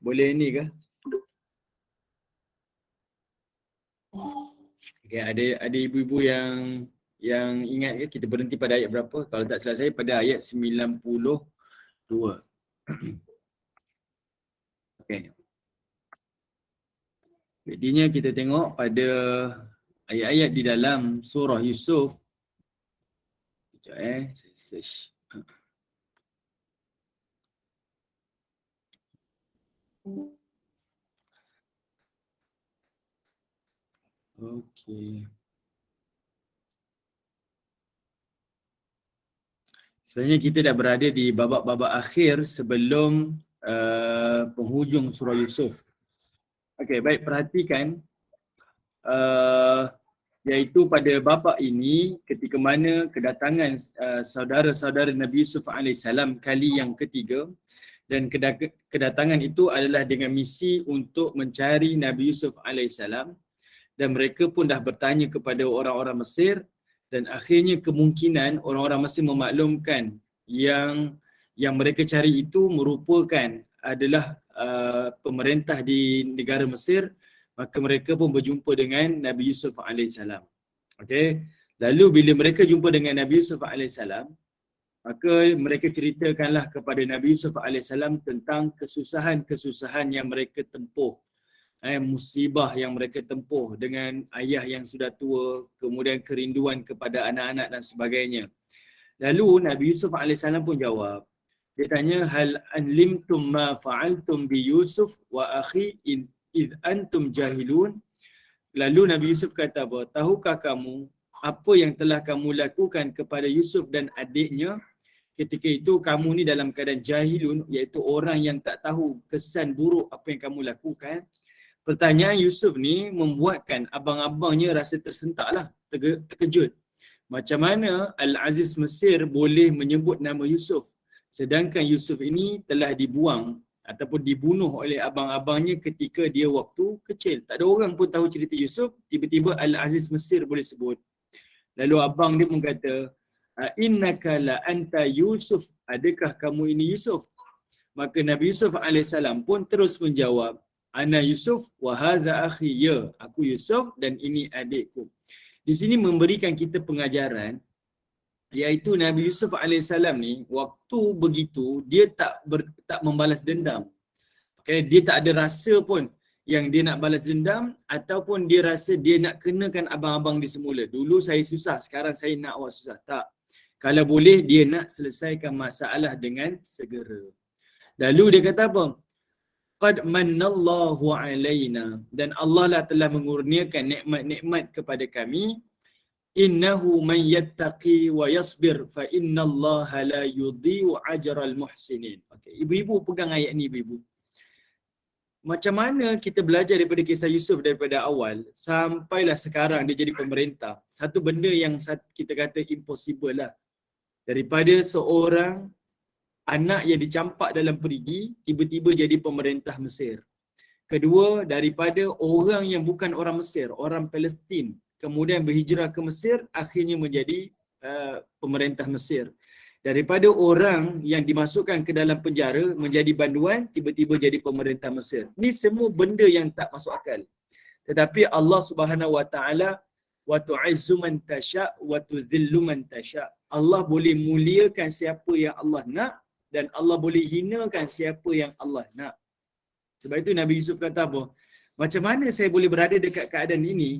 Boleh ni ke? Okay, ada ibu-ibu yang ingat ke kita berhenti pada ayat berapa? Kalau tak salah saya pada ayat 92. Okay. Jadinya kita tengok pada ayat-ayat di dalam surah Yusuf. Sekejap saya search. Okey. Sebenarnya kita dah berada di babak-babak akhir sebelum penghujung surah Yusuf. Okey, baik, perhatikan iaitu pada babak ini ketika mana kedatangan saudara-saudara Nabi Yusuf AS kali yang ketiga, dan kedatangan itu adalah dengan misi untuk mencari Nabi Yusuf AS, dan mereka pun dah bertanya kepada orang-orang Mesir, dan akhirnya kemungkinan orang-orang Mesir memaklumkan yang mereka cari itu merupakan adalah pemerintah di negara Mesir. Maka mereka pun berjumpa dengan Nabi Yusuf AS. Okay. Lalu bila mereka jumpa dengan Nabi Yusuf AS, maka mereka ceritakanlah kepada Nabi Yusuf AS tentang kesusahan-kesusahan yang mereka tempuh, musibah yang mereka tempuh dengan ayah yang sudah tua, kemudian kerinduan kepada anak-anak dan sebagainya. Lalu Nabi Yusuf AS pun jawab. Dia tanya, hal anlimtum ma fa'altum bi Yusuf wa akhi id antum jahilun. Lalu Nabi Yusuf kata apa? Tahukah kamu apa yang telah kamu lakukan kepada Yusuf dan adiknya ketika itu kamu ni dalam keadaan jahilun, iaitu orang yang tak tahu kesan buruk apa yang kamu lakukan. Pertanyaan Yusuf ni membuatkan abang-abangnya rasa tersentaklah, terkejut. Macam mana Al-Aziz Mesir boleh menyebut nama Yusuf sedangkan Yusuf ini telah dibuang ataupun dibunuh oleh abang-abangnya ketika dia waktu kecil. Tak ada orang pun tahu cerita Yusuf, tiba-tiba Al-Aziz Mesir boleh sebut. Lalu abang dia pun kata, innaka la anta Yusuf, adakah kamu ini Yusuf? Maka Nabi Yusuf AS pun terus menjawab, ana Yusuf wa hadha akhi, ya, aku Yusuf dan ini adikku. Di sini memberikan kita pengajaran, iaitu Nabi Yusuf AS ni waktu begitu dia tak membalas dendam. Okay, dia tak ada rasa pun yang dia nak balas dendam ataupun dia rasa dia nak kenakan abang-abang dia semula. Dulu saya susah, sekarang saya nak awak susah. Tak. Kalau boleh dia nak selesaikan masalah dengan segera. Lalu dia kata apa? Qad mannallahu alaina, dan Allah lah telah mengurniakan nikmat-nikmat kepada kami. Innahu man yattaqi wa yasbir fa innallaha la yudhi'u ajral muhsinin. Okey, ibu-ibu pegang ayat ni ibu-ibu. Macam mana kita belajar daripada kisah Yusuf daripada awal sampailah sekarang dia jadi pemerintah. Satu benda yang kita kata impossible lah. Daripada seorang anak yang dicampak dalam perigi tiba-tiba jadi pemerintah Mesir. Kedua, daripada orang yang bukan orang Mesir, orang Palestin, kemudian berhijrah ke Mesir, akhirnya menjadi pemerintah Mesir. Daripada orang yang dimasukkan ke dalam penjara menjadi banduan, tiba-tiba jadi pemerintah Mesir. Ni semua benda yang tak masuk akal. Tetapi Allah Subhanahu Wa Taala, wa tu'izzu man tasha wa tudhillu man tasha. Allah boleh muliakan siapa yang Allah nak dan Allah boleh hinakan siapa yang Allah nak. Sebab itu Nabi Yusuf kata apa? Macam mana saya boleh berada dekat keadaan ini?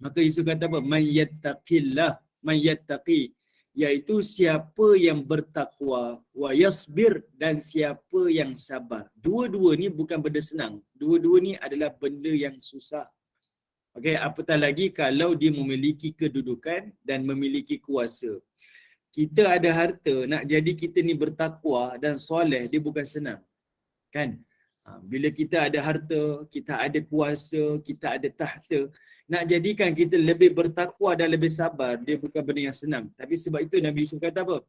Maka Yusuf kata apa? Man yattaqillah, man yattaqi, iaitu siapa yang bertakwa, wa yasbir, dan siapa yang sabar. Dua-dua ni bukan benda senang. Dua-dua ni adalah benda yang susah. Okey, apatah lagi kalau dia memiliki kedudukan dan memiliki kuasa. Kita ada harta, nak jadi kita ni bertakwa dan soleh, dia bukan senang. Kan? Bila kita ada harta, kita ada kuasa, kita ada tahta, nak jadikan kita lebih bertakwa dan lebih sabar, dia bukan benda yang senang. Tapi sebab itu Nabi Yusuf kata apa?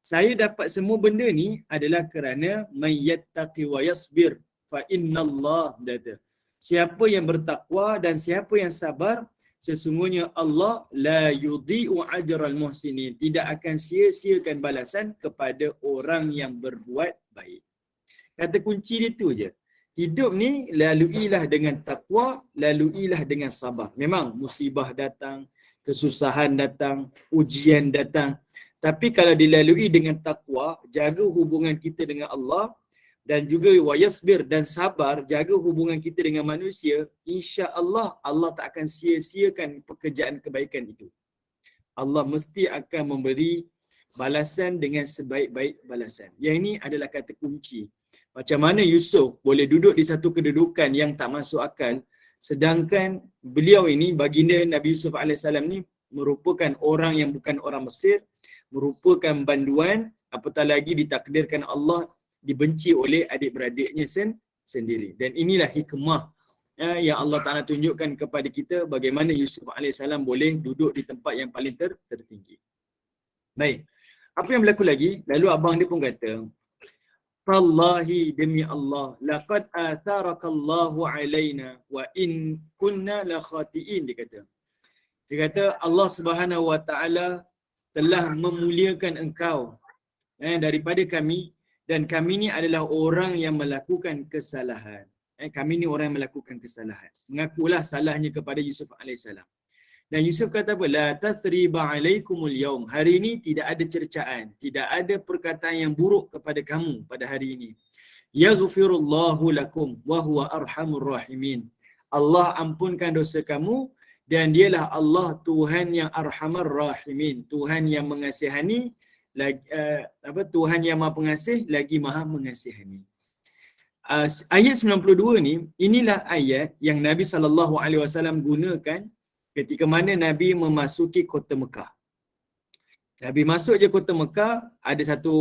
Saya dapat semua benda ni adalah kerana may yattaqi wa yasbir fa innallah, kata. Siapa yang bertakwa dan siapa yang sabar, sesungguhnya Allah la yudhi'u ajral muhsinin, tidak akan sia-siakan balasan kepada orang yang berbuat baik. Kata kunci dia tu je. Hidup ni laluilah dengan takwa, laluilah dengan sabar. Memang musibah datang, kesusahan datang, ujian datang. Tapi kalau dilalui dengan takwa, jaga hubungan kita dengan Allah, dan juga wayasbir dan sabar, jaga hubungan kita dengan manusia, insya-Allah Allah tak akan sia-siakan pekerjaan kebaikan itu. Allah mesti akan memberi balasan dengan sebaik-baik balasan. Yang ini adalah kata kunci. Macam mana Yusuf boleh duduk di satu kedudukan yang tak masuk akal, sedangkan beliau ini, baginda Nabi Yusuf AS ni merupakan orang yang bukan orang Mesir, merupakan banduan, apatah lagi ditakdirkan Allah dibenci oleh adik-beradiknya sendiri. Dan inilah hikmah yang Allah Ta'ala tunjukkan kepada kita bagaimana Yusuf AS boleh duduk di tempat yang paling tertinggi. Baik. Apa yang berlaku lagi? Lalu abang dia pun kata, Tallahi, demi Allah, laqad atharakallahu alaina wa in kunna la khati'in, dia kata. Dia kata Allah Subhanahu wa taala telah memuliakan engkau daripada kami, dan kami ni adalah orang yang melakukan kesalahan. Kami ni orang yang melakukan kesalahan. Mengakulah salahnya kepada Yusuf alaihissalam. Dan Yusuf kata apa? La tathriba alaikumul yaum. Hari ini tidak ada cercaan, tidak ada perkataan yang buruk kepada kamu pada hari ini. Yaghfirullahu lakum wa huwa arhamur rahimin. Allah ampunkan dosa kamu, dan dialah Allah Tuhan yang arhamar rahimin, Tuhan yang mengasihani, Tuhan yang Maha Pengasih lagi Maha mengasihani. Ayat 92 ni, inilah ayat yang Nabi SAW gunakan ketika mana Nabi memasuki kota Mekah. Nabi masuk je kota Mekah, ada satu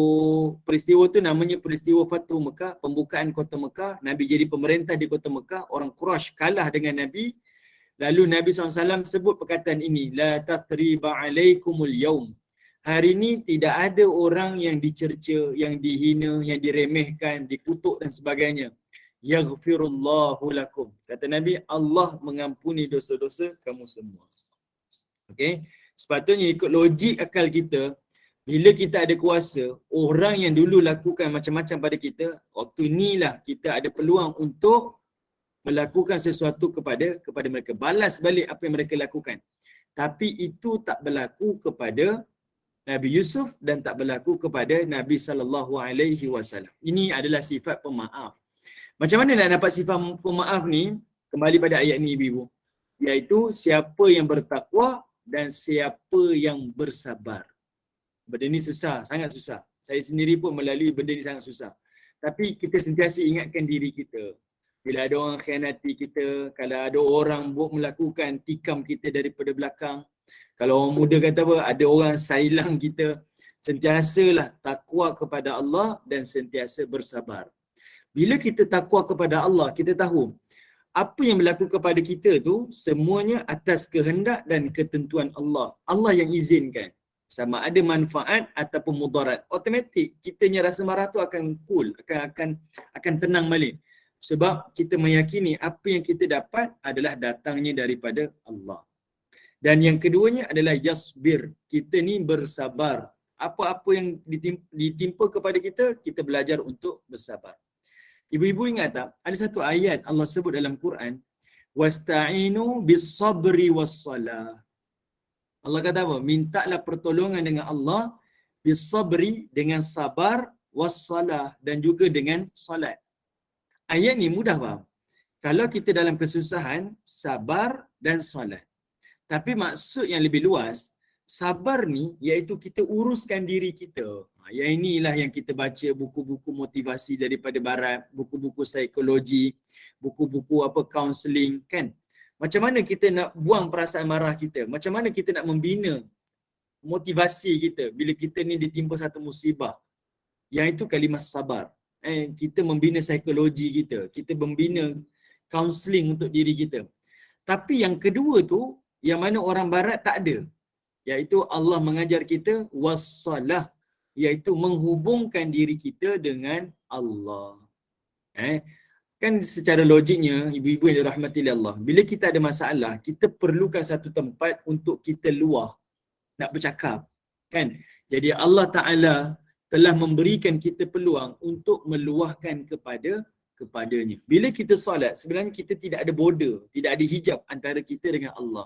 peristiwa tu namanya peristiwa Fathu Mekah, pembukaan kota Mekah. Nabi jadi pemerintah di kota Mekah, orang Quraisy kalah dengan Nabi. Lalu Nabi SAW sebut perkataan ini, La tathriba alaikumul yaum. Hari ini tidak ada orang yang dicerca, yang dihina, yang diremehkan, dikutuk dan sebagainya. Yaghfirullahu lakum. Kata Nabi, Allah mengampuni dosa-dosa kamu semua. Okey. Sepatutnya ikut logik akal kita, bila kita ada kuasa, orang yang dulu lakukan macam-macam pada kita, waktu inilah kita ada peluang untuk melakukan sesuatu kepada mereka, balas balik apa yang mereka lakukan. Tapi itu tak berlaku kepada Nabi Yusuf dan tak berlaku kepada Nabi SAW. Ini adalah sifat pemaaf. Macam mana nak dapat sifat pemaaf ni? Kembali pada ayat ni ibu-ibu. Iaitu siapa yang bertakwa dan siapa yang bersabar. Benda ni susah, sangat susah. Saya sendiri pun melalui benda ni sangat susah. Tapi kita sentiasa ingatkan diri kita. Bila ada orang khianati kita, kalau ada orang melakukan tikam kita daripada belakang, kalau orang muda kata apa, ada orang sailang kita, sentiasalah takwa kepada Allah dan sentiasa bersabar. Bila kita takwa kepada Allah, kita tahu apa yang berlaku kepada kita tu semuanya atas kehendak dan ketentuan Allah. Allah yang izinkan. Sama ada manfaat ataupun mudarat. Automatik kitanya rasa marah tu akan cool, akan tenang balik. Sebab kita meyakini apa yang kita dapat adalah datangnya daripada Allah. Dan yang keduanya adalah yasbir. Kita ni bersabar. Apa-apa yang ditimpa kepada kita, kita belajar untuk bersabar. Ibu-ibu ingat tak? Ada satu ayat Allah sebut dalam Quran, wasta'inu bis-sabri was-salah. Allah kata apa? Mintalah pertolongan dengan Allah bis-sabri, dengan sabar, was-salah, dan juga dengan salat. Ayat ni mudah faham. Kalau kita dalam kesusahan, sabar dan salat. Tapi maksud yang lebih luas, sabar ni iaitu kita uruskan diri kita. Yang inilah yang kita baca buku-buku motivasi daripada barat, buku-buku psikologi, buku-buku kaunseling kan. Macam mana kita nak buang perasaan marah kita? Macam mana kita nak membina motivasi kita bila kita ni ditimpa satu musibah? Yang itu kalimah sabar. Kita membina psikologi kita, kita membina kaunseling untuk diri kita. Tapi yang kedua tu, yang mana orang barat tak ada, iaitu Allah mengajar kita wassalah, iaitu menghubungkan diri kita dengan Allah. Kan secara logiknya, ibu-ibu yang dirahmati oleh Allah, bila kita ada masalah, kita perlukan satu tempat untuk kita luah, nak bercakap. Kan? Jadi Allah Ta'ala telah memberikan kita peluang untuk meluahkan kepada kepadanya. Bila kita solat, sebenarnya kita tidak ada border, tidak ada hijab antara kita dengan Allah.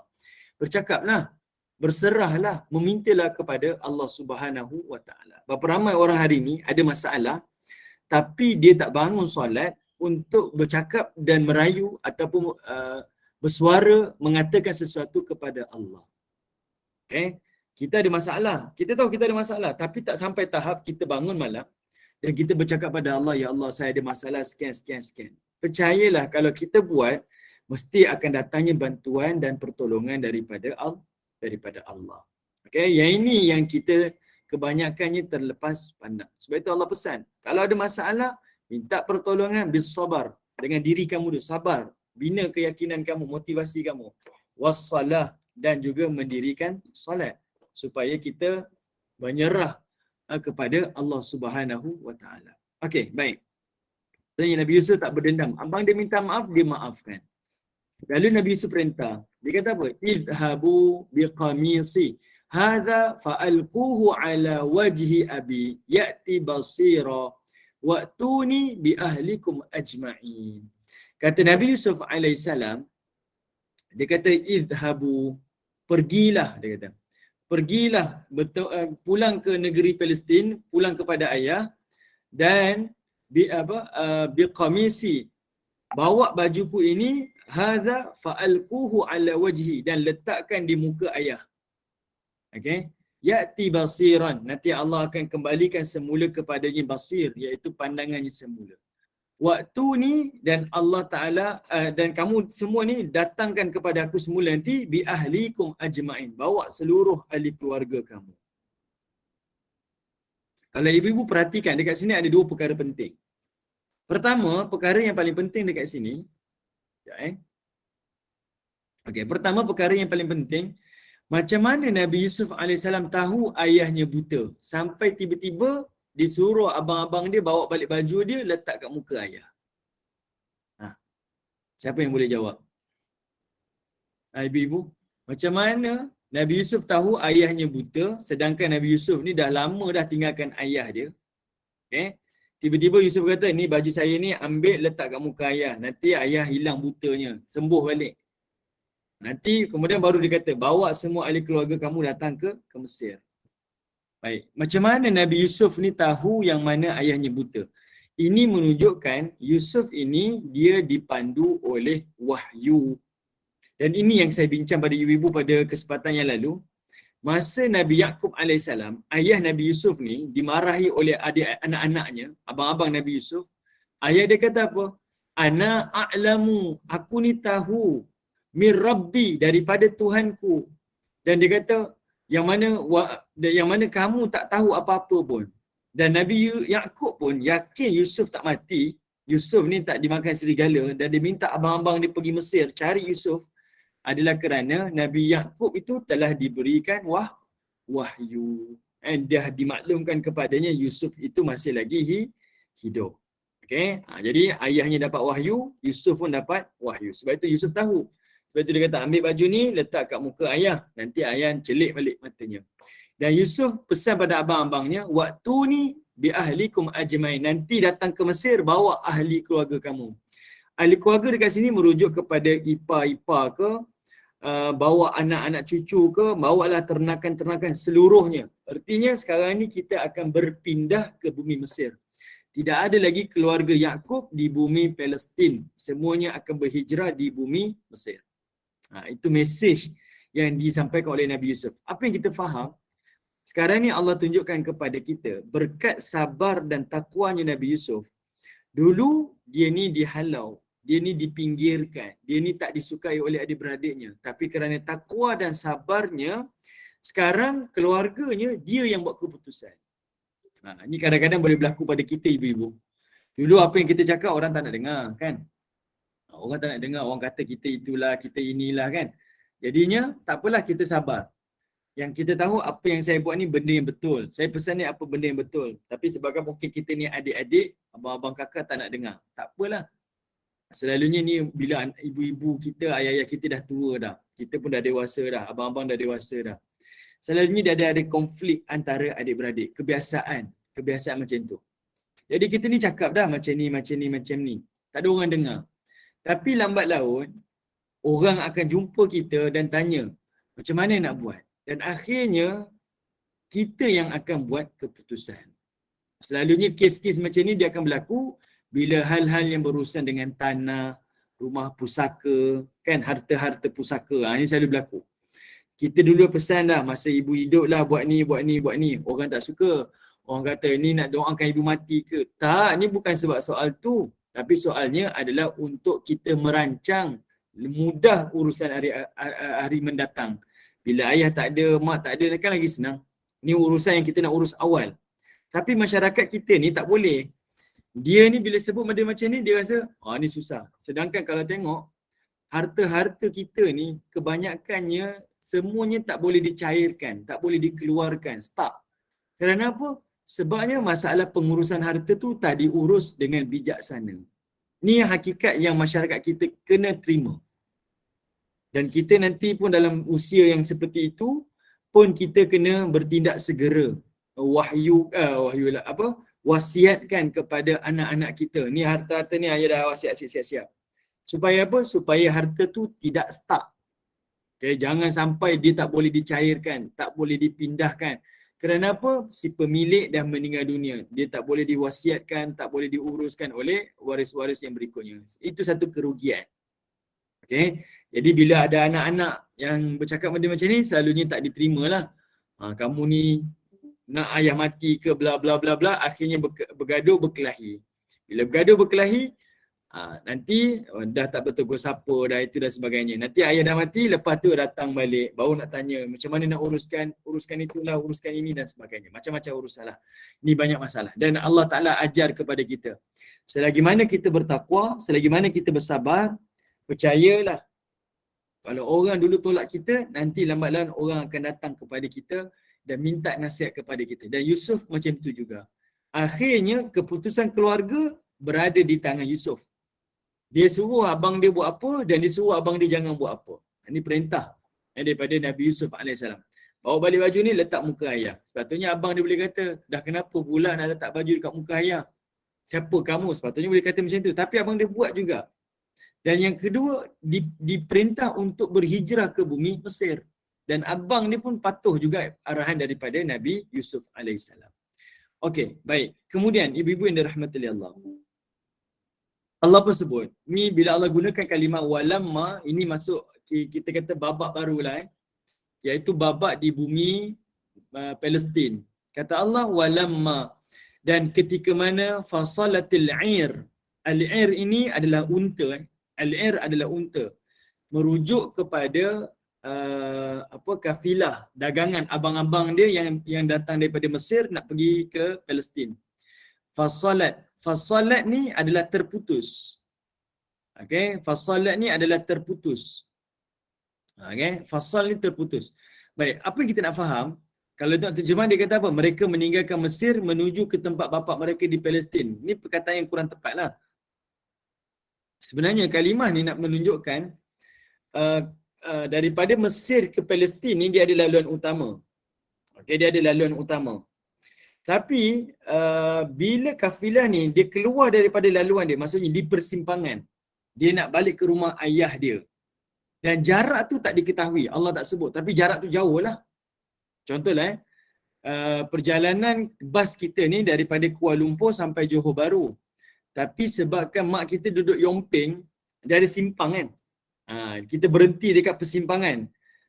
Bercakaplah, berserahlah, memintalah kepada Allah Subhanahu wa taala. Berapa ramai orang hari ini ada masalah tapi dia tak bangun solat untuk bercakap dan merayu ataupun bersuara mengatakan sesuatu kepada Allah. Okay? Kita ada masalah. Kita tahu kita ada masalah tapi tak sampai tahap kita bangun malam dan kita bercakap pada Allah, ya Allah saya ada masalah sekian. Percayalah kalau kita buat, mesti akan datangnya bantuan dan pertolongan daripada Allah. Okay? Yang ini yang kita kebanyakannya terlepas pandang. Sebab itu Allah pesan, kalau ada masalah, minta pertolongan bisabar. Dengan diri kamu dulu, sabar. Bina keyakinan kamu, motivasi kamu. Wassalah, dan juga mendirikan solat. Supaya kita menyerah kepada Allah Subhanahu wa taala. Okey, baik. Tanya Nabi Yusuf tak berdendam. Abang dia minta maaf, dia maafkan. Lalu Nabi Yusuf perintah. Dia kata apa? Idhabu biqamisi hadha fa'alquhu ala wajhi abi ya'ti basira wa'tuni bi ahlikum ajma'in. Kata Nabi Yusuf alaihissalam, dia kata idhabu, pergilah, dia kata. Pergilah pulang ke negeri Palestin, pulang kepada ayah, dan biqamisi, bawa bajuku ini, hadza fa'alquhu ala wajhi, dan letakkan di muka ayah. Okey, ya'ti basiran, nanti Allah akan kembalikan semula kepadanya basir, iaitu pandangannya semula. Waktu ni, dan Allah Ta'ala dan kamu semua ni datangkan kepada aku semula nanti bi ahlikum ajma'in, bawa seluruh ahli keluarga kamu. Kalau ibu-ibu perhatikan dekat sini ada dua perkara penting. Pertama, perkara yang paling penting dekat sini, okey, pertama perkara yang paling penting, macam mana Nabi Yusuf AS tahu ayahnya buta sampai tiba-tiba disuruh abang-abang dia bawa balik baju dia, letak kat muka ayah. Siapa yang boleh jawab? Ibu-ibu, macam mana Nabi Yusuf tahu ayahnya buta sedangkan Nabi Yusuf ni dah lama dah tinggalkan ayah dia? Okay? Tiba-tiba Yusuf kata, ni baju saya ni ambil letak kat muka ayah, nanti ayah hilang butanya, sembuh balik. Nanti kemudian baru dia kata, bawa semua ahli keluarga kamu datang ke Mesir. Baik, macam mana Nabi Yusuf ni tahu yang mana ayahnya buta? Ini menunjukkan Yusuf ini dia dipandu oleh wahyu. Dan ini yang saya bincang pada ibu-ibu pada kesempatan yang lalu. Masa Nabi Yaqub AS, ayah Nabi Yusuf ni dimarahi oleh anak-anaknya, abang-abang Nabi Yusuf. Ayah dia kata apa? Ana a'lamu, aku ni tahu, mir Rabbi, daripada Tuhanku. Dan dia kata, yang mana kamu tak tahu apa-apa pun. Dan Nabi Yaqub pun yakin Yusuf tak mati, Yusuf ni tak dimakan serigala, dan dia minta abang-abang dia pergi Mesir cari Yusuf, adalah kerana Nabi Yaqub itu telah diberikan wahyu. Dan dah dimaklumkan kepadanya Yusuf itu masih lagi hidup. Okay? Jadi ayahnya dapat wahyu, Yusuf pun dapat wahyu. Sebab itu Yusuf tahu. Sebab itu dia kata, ambil baju ni, letak kat muka ayah. Nanti ayah celik balik matanya. Dan Yusuf pesan pada abang-abangnya, waktu ni bi ahlikum ajmain, nanti datang ke Mesir, bawa ahli keluarga kamu. Ahli keluarga dekat sini merujuk kepada ipar-ipar ke, bawa anak-anak cucu ke, bawalah ternakan-ternakan seluruhnya. Artinya sekarang ni kita akan berpindah ke bumi Mesir. Tidak ada lagi keluarga Yaqub di bumi Palestin. Semuanya akan berhijrah di bumi Mesir. Itu mesej yang disampaikan oleh Nabi Yusuf. Apa yang kita faham? Sekarang ni Allah tunjukkan kepada kita berkat sabar dan takwanya Nabi Yusuf. Dulu dia ni dihalau, dia ni dipinggirkan, dia ni tak disukai oleh adik-beradiknya. Tapi kerana takwa dan sabarnya, sekarang keluarganya dia yang buat keputusan. Ini kadang-kadang boleh berlaku pada kita ibu-ibu. Dulu apa yang kita cakap orang tak nak dengar kan? Orang tak nak dengar, orang kata kita itulah, kita inilah kan. Jadinya tak apalah, kita sabar. Yang kita tahu apa yang saya buat ni benda yang betul. Saya pesan ni apa benda yang betul. Tapi sebabkan mungkin kita ni adik-adik, abang-abang kakak tak nak dengar. Tak apalah. Selalunya ni bila ibu-ibu kita, ayah-ayah kita dah tua dah. Kita pun dah dewasa dah, abang-abang dah dewasa dah. Selalunya dah ada konflik antara adik-beradik. Kebiasaan macam tu. Jadi kita ni cakap dah macam ni. Tak ada orang dengar. Tapi lambat laun, orang akan jumpa kita dan tanya, macam mana nak buat? Dan akhirnya, kita yang akan buat keputusan. Selalunya kes-kes macam ni dia akan berlaku bila hal-hal yang berurusan dengan tanah, rumah pusaka, kan, harta-harta pusaka. Ini selalu berlaku. Kita dulu pesan dah masa ibu hidup lah buat ni, buat ni, buat ni. Orang tak suka. Orang kata ni nak doakan ibu mati ke? Tak, ni bukan sebab soal tu. Tapi soalnya adalah untuk kita merancang mudah urusan hari mendatang. Bila ayah tak ada, mak tak ada, kan lagi senang. Ni urusan yang kita nak urus awal. Tapi masyarakat kita ni tak boleh. Dia ni bila sebut benda macam ni, dia rasa, ni susah. Sedangkan kalau tengok, harta-harta kita ni, kebanyakannya, semuanya tak boleh dicairkan, tak boleh dikeluarkan, stuck. Kerana apa? Sebabnya masalah pengurusan harta tu tak diurus dengan bijaksana. Ni hakikat yang masyarakat kita kena terima. Dan kita nanti pun dalam usia yang seperti itu, pun kita kena bertindak segera. Wasiatkan kepada anak-anak kita. Ni harta-harta ni ayah dah wasiat siap-siap. Supaya apa? Supaya harta tu tidak stuck. Okay, jangan sampai dia tak boleh dicairkan, tak boleh dipindahkan. Kerana apa? Si pemilik dah meninggal dunia. Dia tak boleh diwasiatkan, tak boleh diuruskan oleh waris-waris yang berikutnya. Itu satu kerugian. Okay. Jadi bila ada anak-anak yang bercakap benda macam ni, selalunya tak diterimalah. Kamu ni nak ayah mati ke bla bla bla bla, akhirnya bergaduh berkelahi. Bila bergaduh berkelahi, nanti dah tak bertegur sapa dah, itu dan sebagainya. Nanti ayah dah mati, lepas tu datang balik baru nak tanya macam mana nak uruskan itulah, uruskan ini dan sebagainya. Macam-macam urusan lah. Ni banyak masalah. Dan Allah Ta'ala ajar kepada kita, selagi mana kita bertakwa, selagi mana kita bersabar, percayalah, kalau orang dulu tolak kita, nanti lambat laun orang akan datang kepada kita dan minta nasihat kepada kita. Dan Yusuf macam itu juga. Akhirnya keputusan keluarga berada di tangan Yusuf. Dia suruh abang dia buat apa dan dia suruh abang dia jangan buat apa. Ini perintah daripada Nabi Yusuf AS. Bawa balik baju ni, letak muka ayah. Sepatutnya abang dia boleh kata, dah kenapa pula nak letak baju dekat muka ayah? Siapa kamu? Sepatutnya boleh kata macam tu. Tapi abang dia buat juga. Dan yang kedua, diperintah untuk berhijrah ke bumi Mesir. Dan abang dia pun patuh juga arahan daripada Nabi Yusuf AS. Okey, baik. Kemudian, ibu-ibu yang dirahmati Allah, Allah pun sebut, ni bila Allah gunakan kalimah walamma, ini masuk kita kata babak barulah, iaitu babak di bumi Palestin. Kata Allah walamma, dan ketika mana fasalatil 'ir. Al-'ir ini adalah unta. Al-'ir adalah unta. Merujuk kepada kafilah dagangan abang-abang dia yang datang daripada Mesir nak pergi ke Palestin. Fasalat ni adalah terputus. Okey, fasalat ni adalah terputus. Okey, fasal ni terputus. Baik, apa yang kita nak faham? Kalau tengok terjemahan dia kata apa? Mereka meninggalkan Mesir menuju ke tempat bapa mereka di Palestin. Ini perkataan yang kurang tepatlah. Sebenarnya kalimah ni nak menunjukkan daripada Mesir ke Palestin ni dia ada laluan utama. Okey, dia ada laluan utama. Tapi bila kafilah ni dia keluar daripada laluan dia, maksudnya di persimpangan, dia nak balik ke rumah ayah dia. Dan jarak tu tak diketahui, Allah tak sebut, tapi jarak tu jauh lah. Contohlah perjalanan bas kita ni daripada Kuala Lumpur sampai Johor Bahru. Tapi sebabkan mak kita duduk Yomping, dia ada simpang kan. Kita berhenti dekat persimpangan.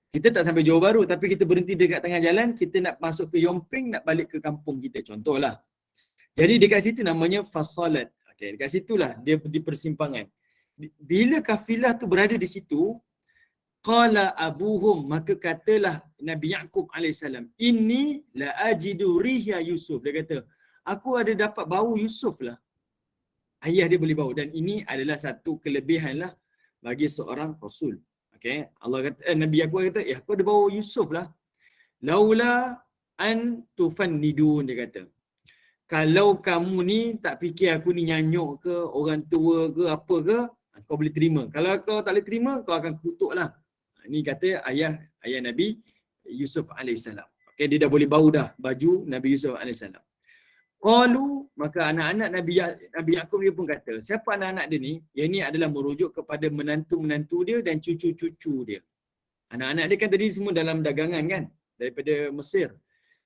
Kita tak sampai Johor Bahru, tapi kita berhenti dekat tengah jalan, kita nak masuk ke Yomping, nak balik ke kampung kita, contohlah. Jadi dekat situ namanya fasalat. Okay, dekat situlah dia di persimpangan. Bila kafilah tu berada di situ, qala abuhum, maka katalah Nabi Yaqub AS, inni la ajidu riha Yusuf. Dia kata, aku ada dapat bau Yusuf lah. Ayah dia boleh bau. Dan ini adalah satu kelebihan lah bagi seorang Rasul. Okay. Allah kata, Nabi Yaqub kata, aku ada bau Yusuf lah. Laula an tufannidun, dia kata. Kalau kamu ni tak fikir aku ni nyanyuk ke, orang tua ke, apa ke, kau boleh terima. Kalau kau tak boleh terima, kau akan kutuk lah. Ini kata ayah Nabi Yusuf AS. Okay, dia dah boleh bau dah baju Nabi Yusuf AS. Qalu, maka anak-anak Nabi Yaqub dia pun kata, siapa anak-anak dia ni? Yang ni adalah merujuk kepada menantu-menantu dia dan cucu-cucu dia. Anak-anak dia kan tadi semua dalam dagangan kan? Daripada Mesir.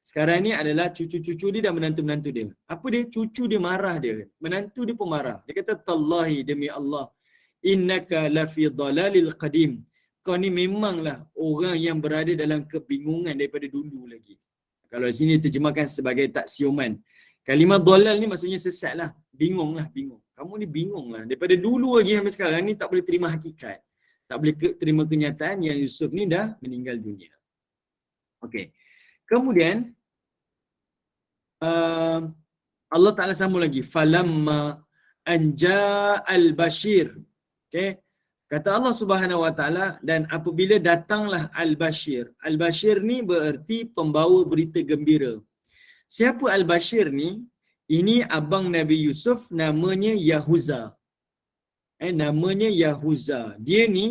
Sekarang ni adalah cucu-cucu dia dan menantu-menantu dia. Apa dia? Cucu dia marah dia. Menantu dia pun marah. Dia kata, Tallahi demi Allah, innaka lafi dalalil qadim. Kau ni memanglah orang yang berada dalam kebingungan daripada dulu lagi. Kalau di sini terjemahkan sebagai taksiuman. Kalimah dalal ni maksudnya sesat lah. Bingung lah, bingung. Kamu ni bingung lah. Daripada dulu lagi sampai sekarang ni tak boleh terima hakikat. Tak boleh terima kenyataan yang Yusuf ni dah meninggal dunia. Okey. Kemudian, Allah Ta'ala sambung lagi. Falamma anja al-bashir. Okay. Kata Allah Subhanahu Wa Ta'ala, dan apabila datanglah al-bashir. Al-bashir ni bererti pembawa berita gembira. Siapa al-bashir ni? Ini abang Nabi Yusuf, namanya Yahuza. Namanya Yahuza. Dia ni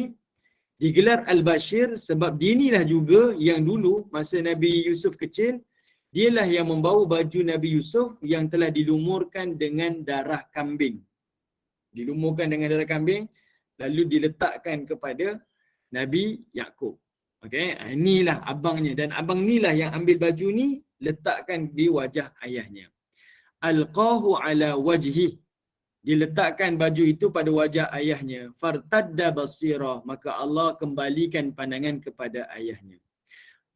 digelar al-bashir sebab dia ni lah juga yang dulu masa Nabi Yusuf kecil, dialah yang membawa baju Nabi Yusuf yang telah dilumurkan dengan darah kambing. Dilumurkan dengan darah kambing, lalu diletakkan kepada Nabi Yaqub. Okey, inilah abangnya, dan abang inilah yang ambil baju ni, letakkan di wajah ayahnya. Alqahu ala wajhi. Diletakkan baju itu pada wajah ayahnya. Fartadda basira, maka Allah kembalikan pandangan kepada ayahnya.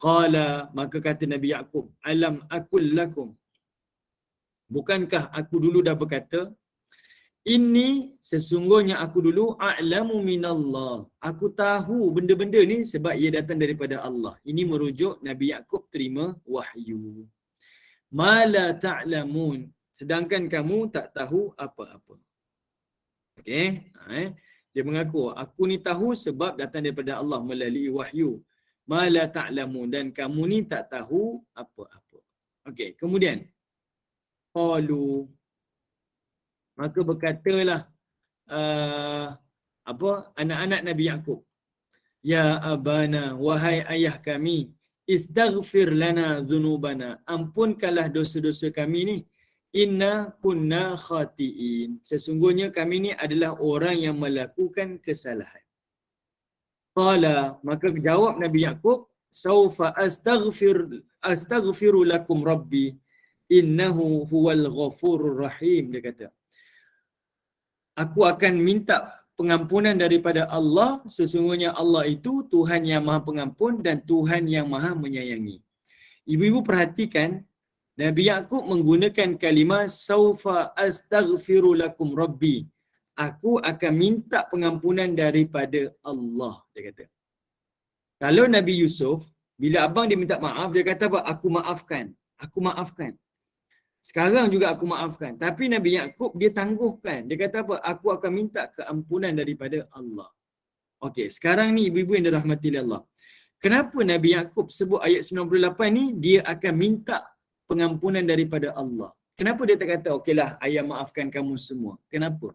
Qala, maka kata Nabi Yaqub, alam akul lakum, bukankah aku dulu dah berkata, ini sesungguhnya aku dulu a'lamu minallah, aku tahu benda-benda ni sebab ia datang daripada Allah. Ini merujuk Nabi Yaqub terima wahyu. Ma la ta'lamun, sedangkan kamu tak tahu apa-apa. Okey, dia mengaku aku ni tahu sebab datang daripada Allah melalui wahyu. Ma la ta'lamun, dan kamu ni tak tahu apa-apa. Okey, kemudian qalu, maka berkatalah anak-anak Nabi Yaqub, ya abana, wahai ayah kami, istaghfir lana dhunubana, ampunkanlah dosa-dosa kami ni, inna kunna khati'in, sesungguhnya kami ni adalah orang yang melakukan kesalahan. Qala, maka jawab Nabi Yaqub, saufa astaghfiru lakum rabbi innahu huwal ghafurur rahim. Dia kata, aku akan minta pengampunan daripada Allah, sesungguhnya Allah itu Tuhan yang Maha Pengampun dan Tuhan yang Maha Menyayangi. Ibu-ibu perhatikan, Nabi Yaqub menggunakan kalimah saufa astaghfiru lakum rabbi. Aku akan minta pengampunan daripada Allah, dia kata. Kalau Nabi Yusuf, bila abang dia minta maaf, dia kata apa? Aku maafkan. Aku maafkan. Sekarang juga aku maafkan. Tapi Nabi Yaqub dia tangguhkan. Dia kata apa? Aku akan minta keampunan daripada Allah. Okey, sekarang ni ibu-ibu yang dirahmati oleh Allah. Kenapa Nabi Yaqub sebut ayat 98 ni dia akan minta pengampunan daripada Allah? Kenapa dia tak kata okeylah ayah maafkan kamu semua? Kenapa?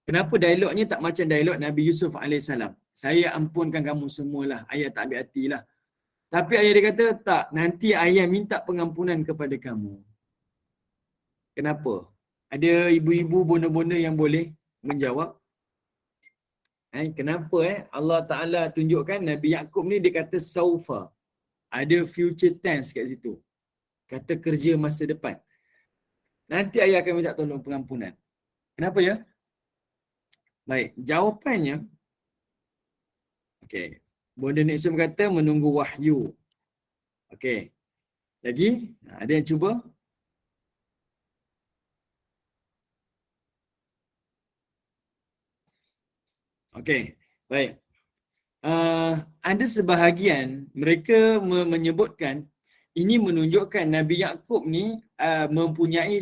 Kenapa dialognya tak macam dialog Nabi Yusuf AS? Saya ampunkan kamu semualah, ayah tak ambil hatilah. Tapi ayah dia kata tak, nanti ayah minta pengampunan kepada kamu. Kenapa? Ada ibu-ibu bonda-bonda yang boleh menjawab? Kenapa Allah Ta'ala tunjukkan Nabi Yaqub ni dia kata saufa. Ada future tense kat situ. Kata kerja masa depan. Nanti ayah akan minta tolong pengampunan. Kenapa ya? Baik, jawapannya, okey, Bonda Nixon kata menunggu wahyu. Okey, lagi ada yang cuba? Okey, baik. Ada sebahagian mereka menyebutkan ini menunjukkan Nabi Yaqub ni mempunyai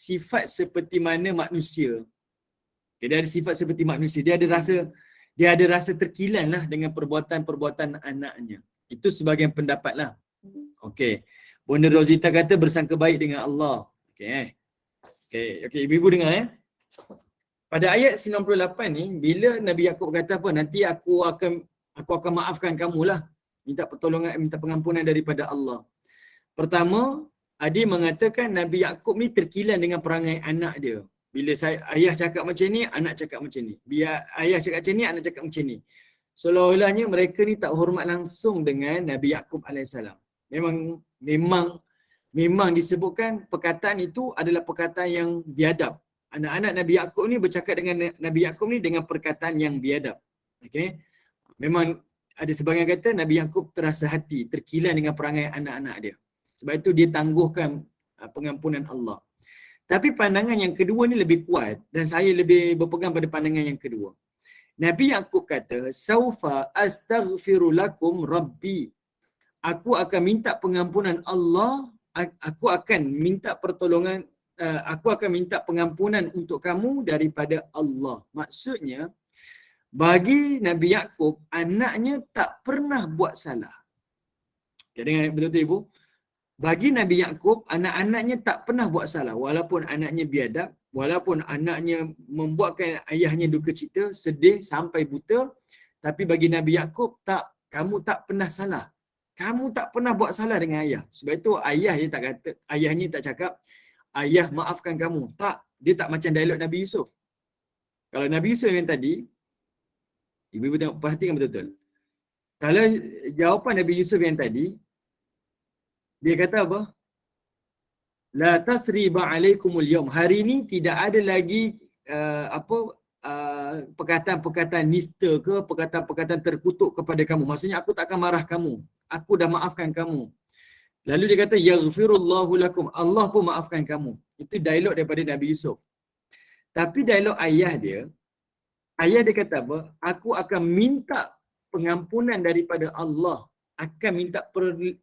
sifat seperti mana manusia. Okay, dia ada sifat seperti manusia. Dia ada rasa terkilan lah dengan perbuatan-perbuatan anaknya. Itu sebahagian pendapat lah. Okey. Bonda Rosita kata bersangka baik dengan Allah. Okey, ibu-ibu dengar ya. Pada ayat 98 ni, bila Nabi Yaqub kata apa? Nanti aku akan maafkan kamulah. Minta pertolongan, minta pengampunan daripada Allah. Pertama, Ada yang mengatakan Nabi Yaakob ni terkilan dengan perangai anak dia. Bila ayah cakap macam ni, anak cakap macam ni. Biar ayah cakap macam ni, anak cakap macam ni. Seolah-olahnya mereka ni tak hormat langsung dengan Nabi Yaakob alaihissalam. Memang disebutkan perkataan itu adalah perkataan yang biadab. Anak-anak Nabi Yaakob ni bercakap dengan Nabi Yaakob ni dengan perkataan yang biadab. Okey. Memang ada sebahagian kata Nabi Yaakob terasa hati, terkilan dengan perangai anak-anak dia. Sebab itu dia tangguhkan pengampunan Allah. Tapi pandangan yang kedua ni lebih kuat dan saya lebih berpegang pada pandangan yang kedua. Nabi Yaakob kata, "Saufa astaghfiru lakum rabbi." Aku akan minta pengampunan Allah, aku akan minta pertolongan, aku akan minta pengampunan untuk kamu daripada Allah. Maksudnya, bagi Nabi Yaakob, anaknya tak pernah buat salah. Okay, dengar betul-betul ibu? Bagi Nabi Yaakob, anak-anaknya tak pernah buat salah. Walaupun anaknya biadab, walaupun anaknya membuatkan ayahnya duka cita, sedih sampai buta, tapi bagi Nabi Yaakob, tak, kamu tak pernah salah. Kamu tak pernah buat salah dengan ayah. Sebab itu ayahnya tak cakap, ayah maafkan kamu. Tak, dia tak macam dialog Nabi Yusuf. Kalau Nabi Yusuf yang tadi, ibu-ibu tengok, perhatikan betul-betul. Kalau jawapan Nabi Yusuf yang tadi, dia kata apa? La tathriba alaikumul yawm. Hari ini tidak ada lagi perkataan-perkataan nista ke, perkataan-perkataan terkutuk kepada kamu. Maksudnya aku tak akan marah kamu. Aku dah maafkan kamu. Lalu dia kata yaghfirullahu lakum. Allah pun maafkan kamu. Itu dialog daripada Nabi Yusuf. Tapi dialog ayah dia kata apa? Aku akan minta pengampunan daripada Allah. Akan minta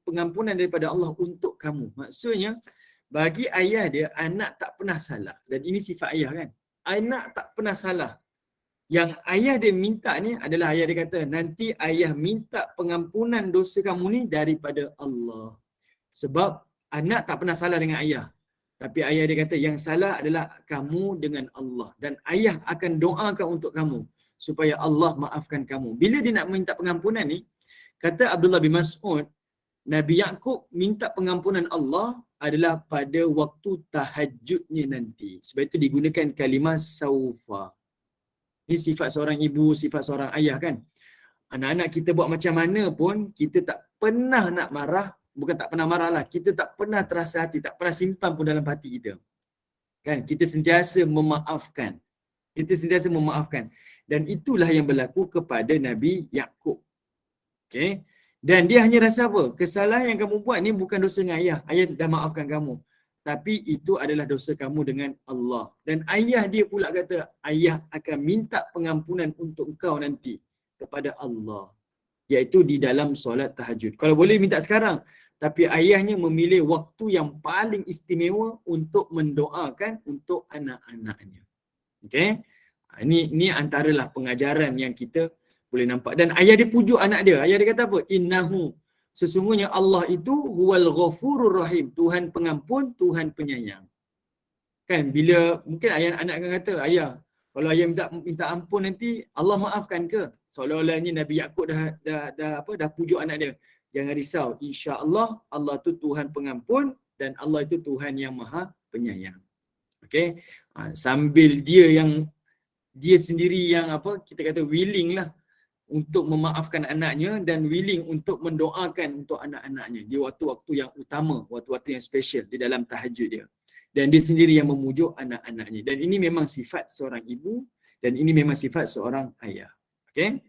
pengampunan daripada Allah untuk kamu. Maksudnya, bagi ayah dia, anak tak pernah salah. Dan ini sifat ayah kan? Anak tak pernah salah. Yang ayah dia minta ni adalah ayah dia kata, nanti ayah minta pengampunan dosa kamu ni daripada Allah. Sebab anak tak pernah salah dengan ayah. Tapi ayah dia kata, yang salah adalah kamu dengan Allah. Dan ayah akan doakan untuk kamu supaya Allah maafkan kamu. Bila dia nak minta pengampunan ni, kata Abdullah bin Mas'ud, Nabi Yaakob minta pengampunan Allah adalah pada waktu tahajudnya nanti. Sebab itu digunakan kalimah saufa. Ini sifat seorang ibu, sifat seorang ayah kan. Anak-anak kita buat macam mana pun, kita tak pernah nak marah. Bukan tak pernah marah lah. Kita tak pernah terasa hati, tak pernah simpan pun dalam hati kita. Kan? Kita sentiasa memaafkan. Dan itulah yang berlaku kepada Nabi Yaakob. Okay? Dan dia hanya rasa apa? Kesalahan yang kamu buat ni bukan dosa dengan ayah. Ayah dah maafkan kamu. Tapi itu adalah dosa kamu dengan Allah. Dan ayah dia pula kata, ayah akan minta pengampunan untuk engkau nanti kepada Allah. Iaitu di dalam solat tahajud. Kalau boleh minta sekarang. Tapi ayahnya memilih waktu yang paling istimewa untuk mendoakan untuk anak-anaknya. Okay? Ini antaralah pengajaran yang kita boleh nampak. Dan ayah dia pujuk anak dia. Ayah dia kata apa? Innahu. Sesungguhnya Allah itu huwal ghafurur rahim. Tuhan pengampun, Tuhan penyayang. Kan bila mungkin ayah anak akan kata, ayah, kalau ayah minta ampun nanti Allah maafkan ke? Seolah-olahnya Nabi Yaakob dah pujuk anak dia. Jangan risau, insya-Allah Allah tu Tuhan pengampun dan Allah itu Tuhan yang Maha Penyayang. Okey. Sambil dia sendiri yang kita kata willing lah untuk memaafkan anaknya dan willing untuk mendoakan untuk anak-anaknya di waktu-waktu yang utama, waktu-waktu yang special di dalam tahajud dia. Dan dia sendiri yang memujuk anak-anaknya. Dan ini memang sifat seorang ibu dan ini memang sifat seorang ayah. Okey?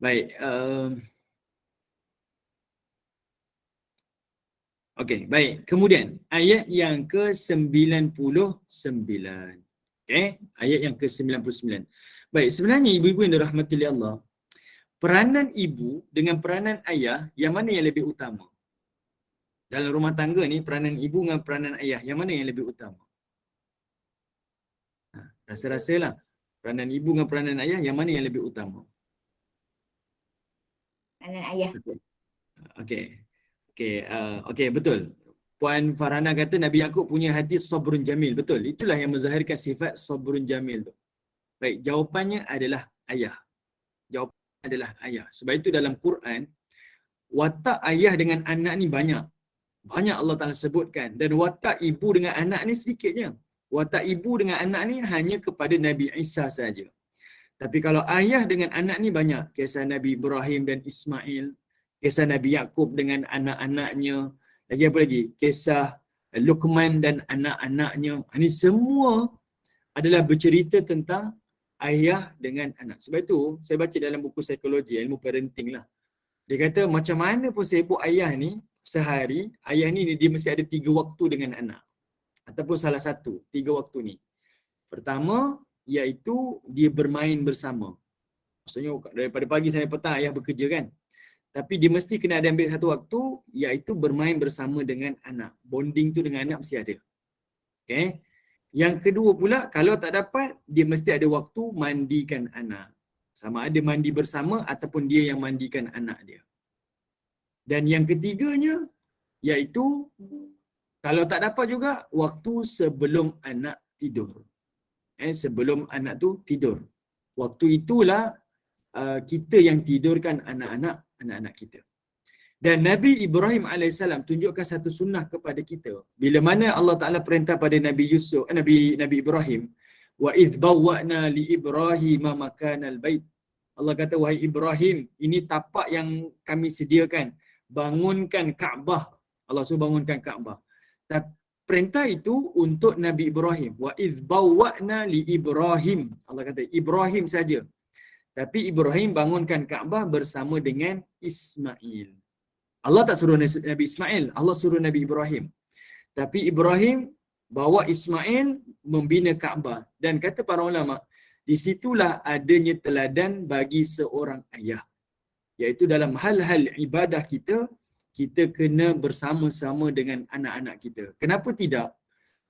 Baik. Okey, baik. Kemudian ayat yang ke-99. Okey, ayat yang ke-99. Baik, sebenarnya ibu-ibu yang dirahmati oleh Allah, peranan ibu dengan peranan ayah, yang mana yang lebih utama? Dalam rumah tangga ni, peranan ibu dengan peranan ayah, yang mana yang lebih utama? Rasa-rasalah. Peranan ibu dengan peranan ayah, yang mana yang lebih utama? Peranan ayah. Okey, betul. Puan Farhana kata Nabi Yaakob punya hati sabrun jamil. Betul. Itulah yang menzahirkan sifat sabrun jamil tu. Baik, jawapannya adalah ayah. Jawapannya adalah ayah. Sebab itu dalam Quran, watak ayah dengan anak ni banyak. Banyak Allah Ta'ala sebutkan. Dan watak ibu dengan anak ni sedikitnya. Watak ibu dengan anak ni hanya kepada Nabi Isa saja. Tapi kalau ayah dengan anak ni banyak. Kisah Nabi Ibrahim dan Ismail. Kisah Nabi Yaakob dengan anak-anaknya. Lagi apa lagi? Kisah Luqman dan anak-anaknya. Ini semua adalah bercerita tentang ayah dengan anak. Sebab itu, saya baca dalam buku psikologi, ilmu parenting lah. Dia kata macam mana pun sibuk ayah ni, sehari, ayah ni dia mesti ada 3 waktu dengan anak. Ataupun salah satu, 3 waktu ni. Pertama, iaitu dia bermain bersama. Maksudnya daripada pagi sampai petang ayah bekerja kan. Tapi dia mesti kena ada ambil satu waktu, iaitu bermain bersama dengan anak. Bonding tu dengan anak mesti ada. Okay. Yang kedua pula, kalau tak dapat, dia mesti ada waktu mandikan anak. Sama ada mandi bersama ataupun dia yang mandikan anak dia. Dan yang ketiganya, iaitu kalau tak dapat juga, waktu sebelum anak tidur. Sebelum anak tu tidur. Waktu itulah kita yang tidurkan anak-anak kita. Dan Nabi Ibrahim AS tunjukkan satu sunnah kepada kita. Bila mana Allah Ta'ala perintah pada Nabi Ibrahim, wa idh bawwa'na li Ibrahim makanal bait. Allah kata, wahai Ibrahim, ini tapak yang kami sediakan. Bangunkan Kaabah. Allah suruh bangunkan Kaabah. Perintah itu untuk Nabi Ibrahim. Wa idh bawwa'na li Ibrahim. Allah kata, Ibrahim saja. Tapi Ibrahim bangunkan Kaabah bersama dengan Ismail. Allah tak suruh Nabi Ismail, Allah suruh Nabi Ibrahim. Tapi Ibrahim bawa Ismail membina Kaabah. Dan kata para ulama, di situlah adanya teladan bagi seorang ayah. Iaitu dalam hal-hal ibadah kita, kita kena bersama-sama dengan anak-anak kita. Kenapa tidak?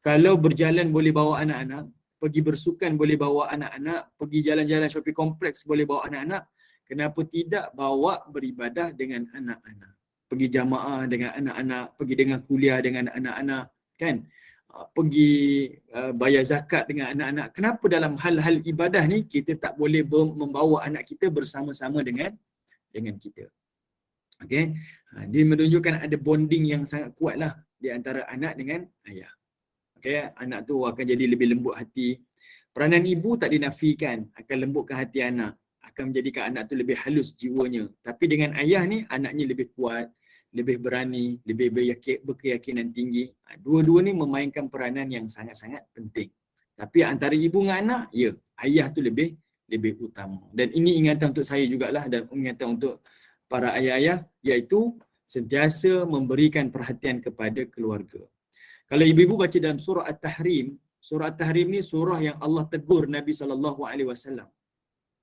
Kalau berjalan boleh bawa anak-anak, pergi bersukan boleh bawa anak-anak, pergi jalan-jalan shopping kompleks boleh bawa anak-anak, kenapa tidak bawa beribadah dengan anak-anak? Pergi jamaah dengan anak-anak, pergi dengan kuliah dengan anak-anak, kan? Pergi bayar zakat dengan anak-anak. Kenapa dalam hal-hal ibadah ni kita tak boleh membawa anak kita bersama-sama dengan kita? Okey. Dia menunjukkan ada bonding yang sangat kuat lah di antara anak dengan ayah. Okey, anak tu akan jadi lebih lembut hati. Peranan ibu tak dinafikan akan lembutkan hati anak, akan menjadikan anak tu lebih halus jiwanya. Tapi dengan ayah ni, anaknya lebih kuat, lebih berani, lebih berkeyakinan tinggi. Dua-dua ni memainkan peranan yang sangat-sangat penting. Tapi antara ibu dengan anak, ya, ayah tu lebih utama. Dan ini ingatan untuk saya jugalah dan ingatan untuk para ayah-ayah, iaitu sentiasa memberikan perhatian kepada keluarga. Kalau ibu-ibu baca dalam surah At-Tahrim, surah At-Tahrim ni surah yang Allah tegur Nabi SAW.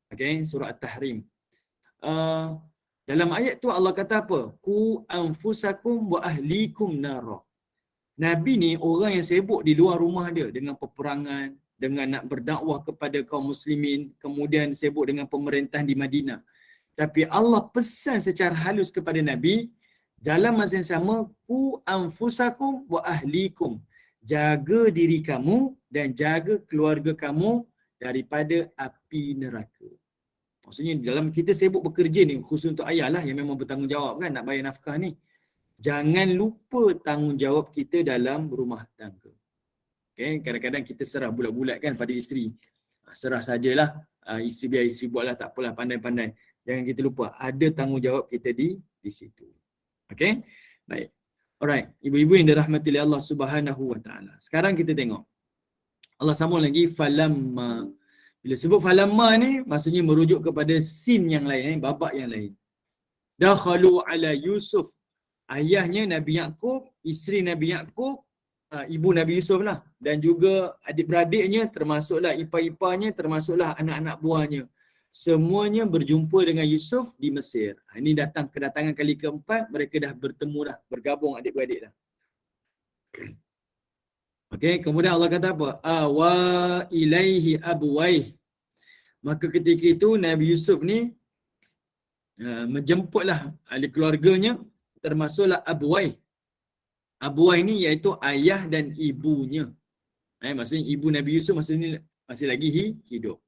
Okay, surah At-Tahrim. Dalam ayat tu Allah kata apa? Ku anfusakum wa ahlikum nara. Nabi ni orang yang sibuk di luar rumah dia dengan peperangan, dengan nak berdakwah kepada kaum muslimin, kemudian sibuk dengan pemerintahan di Madinah. Tapi Allah pesan secara halus kepada Nabi, dalam masa yang sama, ku anfusakum wa ahlikum. Jaga diri kamu dan jaga keluarga kamu daripada api neraka. Maksudnya dalam kita sibuk bekerja ni, khusus untuk ayah lah yang memang bertanggungjawab kan nak bayar nafkah ni. Jangan lupa tanggungjawab kita dalam rumah tangga. Okay? Kadang-kadang kita serah bulat-bulat kan pada isteri. Serah sajalah, isteri biar isteri buatlah, tak apalah, pandai-pandai. Jangan kita lupa, ada tanggungjawab kita di situ. Okay? Baik. Alright. Ibu-ibu yang dirahmati oleh Allah Subhanahu Wa Taala. Sekarang kita tengok. Allah sambung lagi, falamma. Bila sebut falamma ni, maksudnya merujuk kepada scene yang lain, babak yang lain. Dakhalu ala Yusuf. Ayahnya Nabi Yaakob, isteri Nabi Yaakob, ibu Nabi Yusuf lah. Dan juga adik-beradiknya, termasuklah ipar-iparnya, termasuklah anak-anak buahnya. Semuanya berjumpa dengan Yusuf di Mesir. Ini kedatangan kali keempat, mereka dah bertemu dah, bergabung adik-beradik dah. Okey, kemudian Allah kata apa? Wa ilaihi abwaih. Maka ketika itu Nabi Yusuf ni menjemputlah ahli keluarganya, termasuklah abwaih. Abwaih ni iaitu ayah dan ibunya. Maksudnya ibu Nabi Yusuf masih lagi hidup.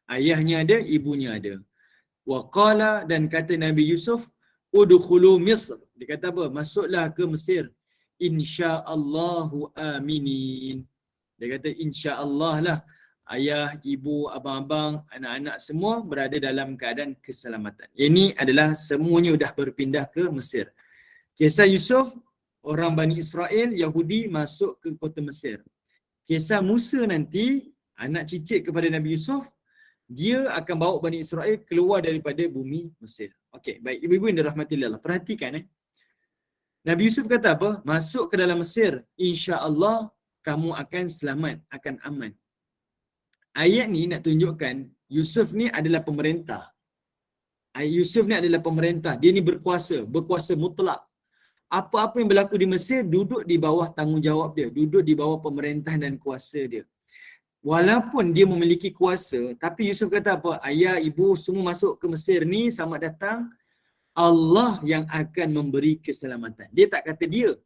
Ayahnya ada, ibunya ada. Wa qala, dan kata Nabi Yusuf, udkhulu Misr. Dia kata apa? Masuklah ke Mesir. Insyaallahu aminin. Dia kata insya-Allah lah ayah, ibu, abang-abang, anak-anak semua berada dalam keadaan keselamatan. Ini adalah semuanya dah berpindah ke Mesir. Kisah Yusuf, orang Bani Israel, Yahudi masuk ke kota Mesir. Kisah Musa nanti, anak cicit kepada Nabi Yusuf, dia akan bawa Bani Israel keluar daripada bumi Mesir. Okey, baik ibu-ibu yang dirahmati Allah, perhatikan Nabi Yusuf kata apa? Masuk ke dalam Mesir, insya-Allah kamu akan selamat, akan aman. Ayat ni nak tunjukkan Yusuf ni adalah pemerintah. Yusuf ni adalah pemerintah. Dia ni berkuasa mutlak. Apa-apa yang berlaku di Mesir duduk di bawah tanggungjawab dia, duduk di bawah pemerintah dan kuasa dia. Walaupun dia memiliki kuasa, tapi Yusuf kata apa? Ayah, ibu semua masuk ke Mesir ni, selamat datang. Allah yang akan memberi keselamatan. Dia tak kata dia,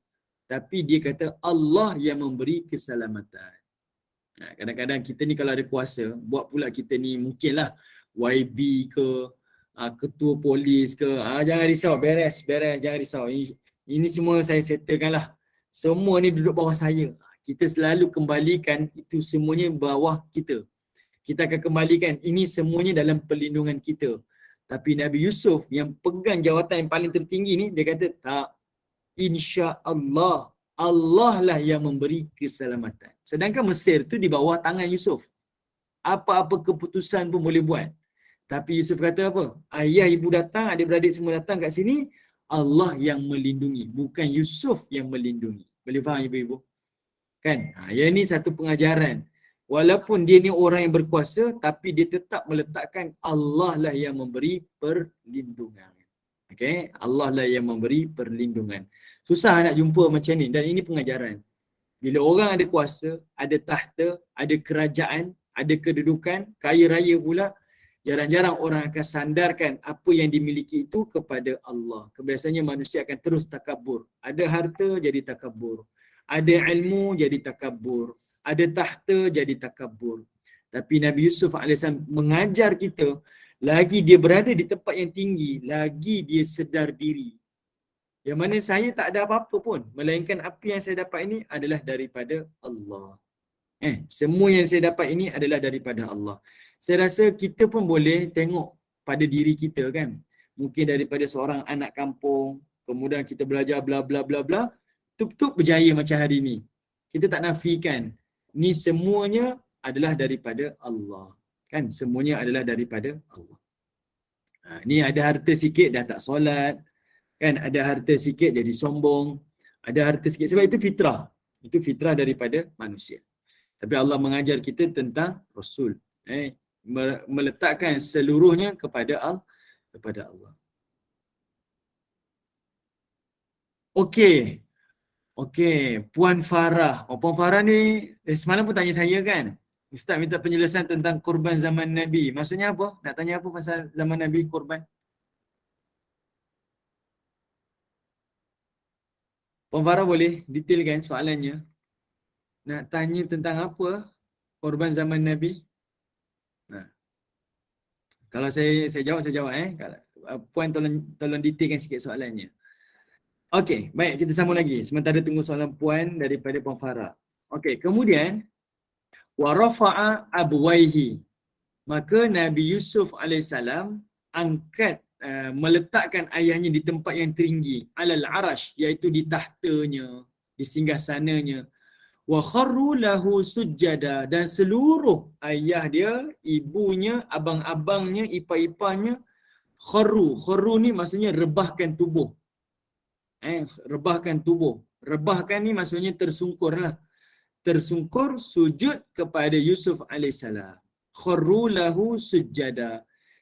tapi dia kata Allah yang memberi keselamatan. Kadang-kadang kita ni kalau ada kuasa, buat pula kita ni mungkinlah YB ke, ketua polis ke, jangan risau, beres, jangan risau. Ini semua saya settlekan lah. Semua ni duduk bawah saya. Kita selalu kembalikan itu semuanya bawah kita. Kita akan kembalikan ini semuanya dalam perlindungan kita. Tapi Nabi Yusuf yang pegang jawatan yang paling tertinggi ni, dia kata tak, insya-Allah Allah lah yang memberi keselamatan. Sedangkan Mesir tu di bawah tangan Yusuf. Apa-apa keputusan pun boleh buat. Tapi Yusuf kata apa? Ayah, ibu datang, adik-beradik semua datang kat sini, Allah yang melindungi, bukan Yusuf yang melindungi. Boleh faham ibu-ibu? Kan? Yang ni satu pengajaran. Walaupun dia ni orang yang berkuasa, tapi dia tetap meletakkan Allah lah yang memberi perlindungan. Okay? Allah lah yang memberi perlindungan. Susah nak jumpa macam ni, dan ini pengajaran. Bila orang ada kuasa, ada tahta, ada kerajaan, ada kedudukan, kaya raya pula, jarang-jarang orang akan sandarkan apa yang dimiliki itu kepada Allah. Kebiasaannya manusia akan terus takabur. Ada harta jadi takabur. Ada ilmu jadi takabur. Ada tahta jadi takabur. Tapi Nabi Yusuf AS mengajar kita, lagi dia berada di tempat yang tinggi, lagi dia sedar diri. Yang mana saya tak ada apa-apa pun, melainkan apa yang saya dapat ini adalah daripada Allah. Semua yang saya dapat ini adalah daripada Allah. Saya rasa kita pun boleh tengok pada diri kita kan. Mungkin daripada seorang anak kampung, kemudian kita belajar bla bla bla bla, tup-tup berjaya macam hari ni. Kita tak nafikan, ni semuanya adalah daripada Allah. Kan? Semuanya adalah daripada Allah. Ni ada harta sikit dah tak solat. Kan? Ada harta sikit jadi sombong. Ada harta sikit, sebab itu fitrah. Itu fitrah daripada manusia. Tapi Allah mengajar kita tentang Rasul. Meletakkan seluruhnya kepada Allah. Okey, Puan Farah. Puan Farah ni semalam pun tanya saya kan. Ustaz minta penjelasan tentang korban zaman Nabi. Maksudnya apa? Nak tanya apa pasal zaman Nabi korban? Puan Farah boleh detailkan soalannya? Nak tanya tentang apa? Korban zaman Nabi? Kalau saya jawab Kalau Puan tolong detailkan sikit soalannya. Okey, baik, kita sambung lagi. Sementara tunggu soalan Puan daripada Puan Farah. Okey, kemudian wa rafa'a abwaihi. Maka Nabi Yusuf AS angkat meletakkan ayahnya di tempat yang tinggi, alal arash, iaitu di tahtanya, di singgasananya. Wa kharru lahu sujjada, dan seluruh ayah dia, ibunya, abang-abangnya, ipar-iparnya kharru ni maksudnya rebahkan tubuh. Rebahkan tubuh. Rebahkan ni maksudnya tersungkurlah. Tersungkur sujud kepada Yusuf AS. Kharru lahu sujjada.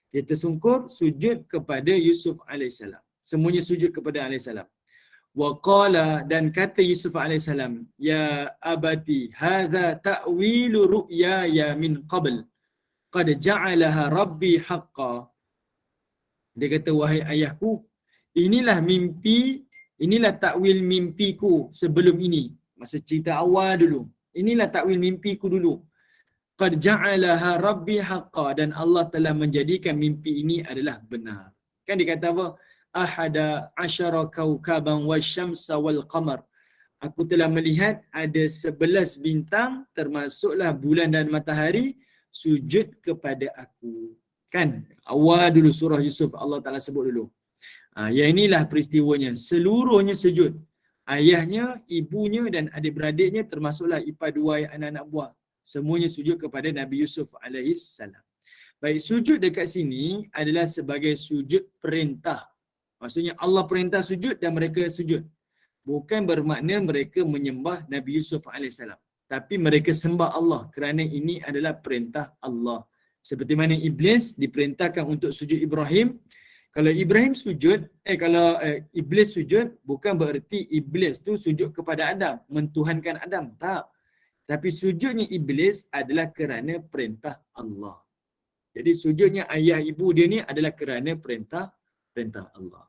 Dia tersungkur sujud kepada Yusuf AS. Semuanya sujud kepada AS. Wa qala, dan kata Yusuf AS, ya abati hadza ta'wilu ru'yaya min qabl qad ja'alaha rabbi haqqan. Dia kata, wahai ayahku, inilah takwil mimpiku sebelum ini. Masa cerita awal dulu, inilah takwil mimpiku dulu. Qad ja'alaha rabbi haqqan, dan Allah telah menjadikan mimpi ini adalah benar. Kan dia kata apa? ahada asyara kaukaban wasyamsa wal qamar. Aku telah melihat ada 11 bintang termasuklah bulan dan matahari sujud kepada aku. Kan? Awal dulu surah Yusuf Allah Ta'ala sebut dulu. Yang inilah peristiwanya. Seluruhnya sujud. Ayahnya, ibunya dan adik-beradiknya termasuklah ipar dua anak-anak buah. Semuanya sujud kepada Nabi Yusuf alaihissalam. Baik, sujud dekat sini adalah sebagai sujud perintah. Maksudnya Allah perintah sujud dan mereka sujud. Bukan bermakna mereka menyembah Nabi Yusuf alaihissalam. Tapi mereka sembah Allah kerana ini adalah perintah Allah. Seperti mana Iblis diperintahkan untuk sujud Ibrahim. Kalau Ibrahim sujud, Iblis sujud, bukan bererti Iblis tu sujud kepada Adam, mentuhankan Adam. Tak. Tapi sujudnya Iblis adalah kerana perintah Allah. Jadi sujudnya ayah ibu dia ni adalah kerana perintah Allah.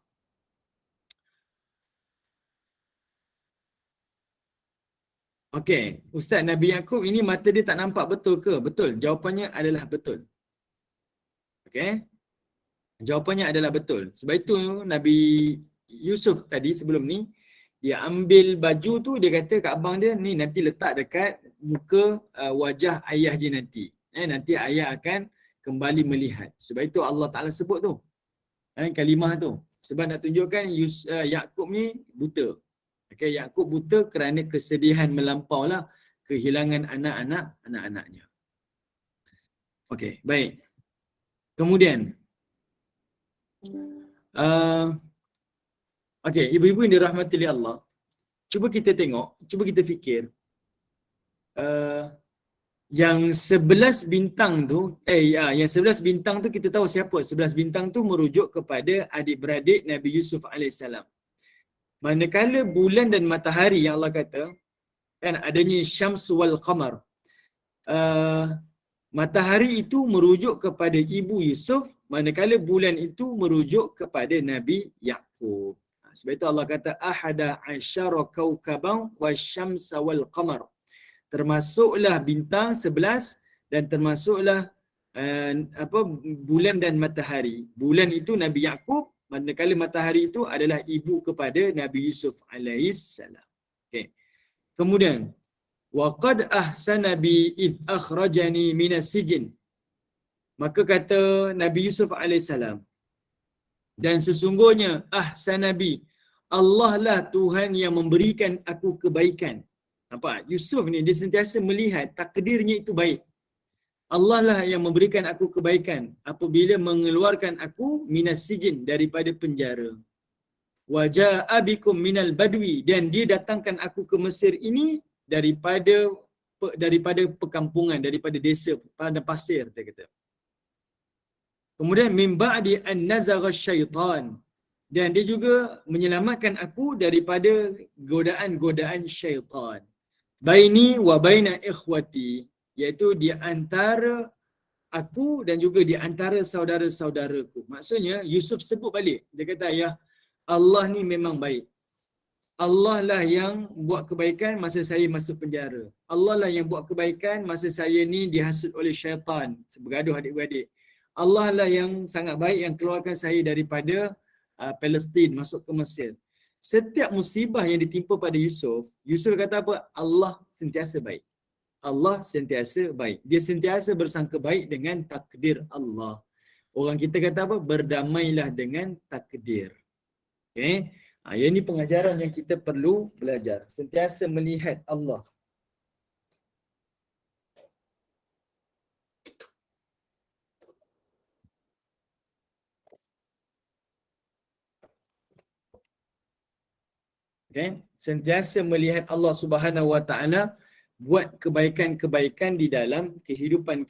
Okey, Ustaz, Nabi Yaakob ini mata dia tak nampak, betul ke? Betul. Jawapannya adalah betul. Okey. Jawapannya adalah betul. Sebab itu Nabi Yusuf tadi sebelum ni, dia ambil baju tu, dia kata kat abang dia, ni nanti letak dekat muka wajah ayah dia nanti. Nanti ayah akan kembali melihat. Sebab itu Allah Ta'ala sebut tu. Kalimah tu. Sebab nak tunjukkan Yaakob ni buta. Okay, Yaakob buta kerana kesedihan melampau lah kehilangan anak-anaknya. Okey, baik. Kemudian, okey, ibu-ibu yang dirahmati oleh Allah, cuba kita tengok, cuba kita fikir, yang 11 bintang tu, yang 11 bintang tu kita tahu siapa? 11 bintang tu merujuk kepada adik-beradik Nabi Yusuf alaihissalam. Manakala bulan dan matahari yang Allah kata, kan adanya syams wal qamar. Matahari itu merujuk kepada ibu Yusuf, manakala bulan itu merujuk kepada Nabi Yaakob. Sebab itu Allah kata ahada asyara kaukaban wasyamsa wal qamar. Termasuklah bintang 11 dan termasuklah bulan dan matahari. Bulan itu Nabi Yaakob, manakala matahari itu adalah ibu kepada Nabi Yusuf alaihissalam. Okey. Kemudian waqad ahsana bi id akhrajani minas sijn. Maka kata Nabi Yusuf alaihissalam, dan sesungguhnya ahsana bi, Allah lah Tuhan yang memberikan aku kebaikan. Nampak? Yusuf ni dia sentiasa melihat takdirnya itu baik. Allah lah yang memberikan aku kebaikan apabila mengeluarkan aku minas sijn, daripada penjara. Wa jaa bikum minal badwi, dan dia datangkan aku ke Mesir ini daripada perkampungan, daripada desa pada pasir, dia kata. Kemudian min ba'di an nazagha syaitan, dan dia juga menyelamatkan aku daripada godaan-godaan syaitan. Baini wa baina ikhwati, iaitu di antara aku dan juga di antara saudara-saudaraku. Maksudnya Yusuf sebut balik, dia kata, ya Allah ni memang baik. Allah lah yang buat kebaikan masa saya masuk penjara. Allah lah yang buat kebaikan masa saya ni dihasut oleh syaitan, bergaduh adik-beradik. Allah lah yang sangat baik yang keluarkan saya daripada Palestin masuk ke Mesir. Setiap musibah yang ditimpa pada Yusuf, Yusuf kata apa? Allah sentiasa baik. Allah sentiasa baik. Dia sentiasa bersangka baik dengan takdir Allah. Orang kita kata apa? Berdamailah dengan takdir. Okay? Yang ini pengajaran yang kita perlu belajar. Sentiasa melihat Allah. Okay? Sentiasa melihat Allah Subhanahu Wa Taala buat kebaikan-kebaikan di dalam kehidupan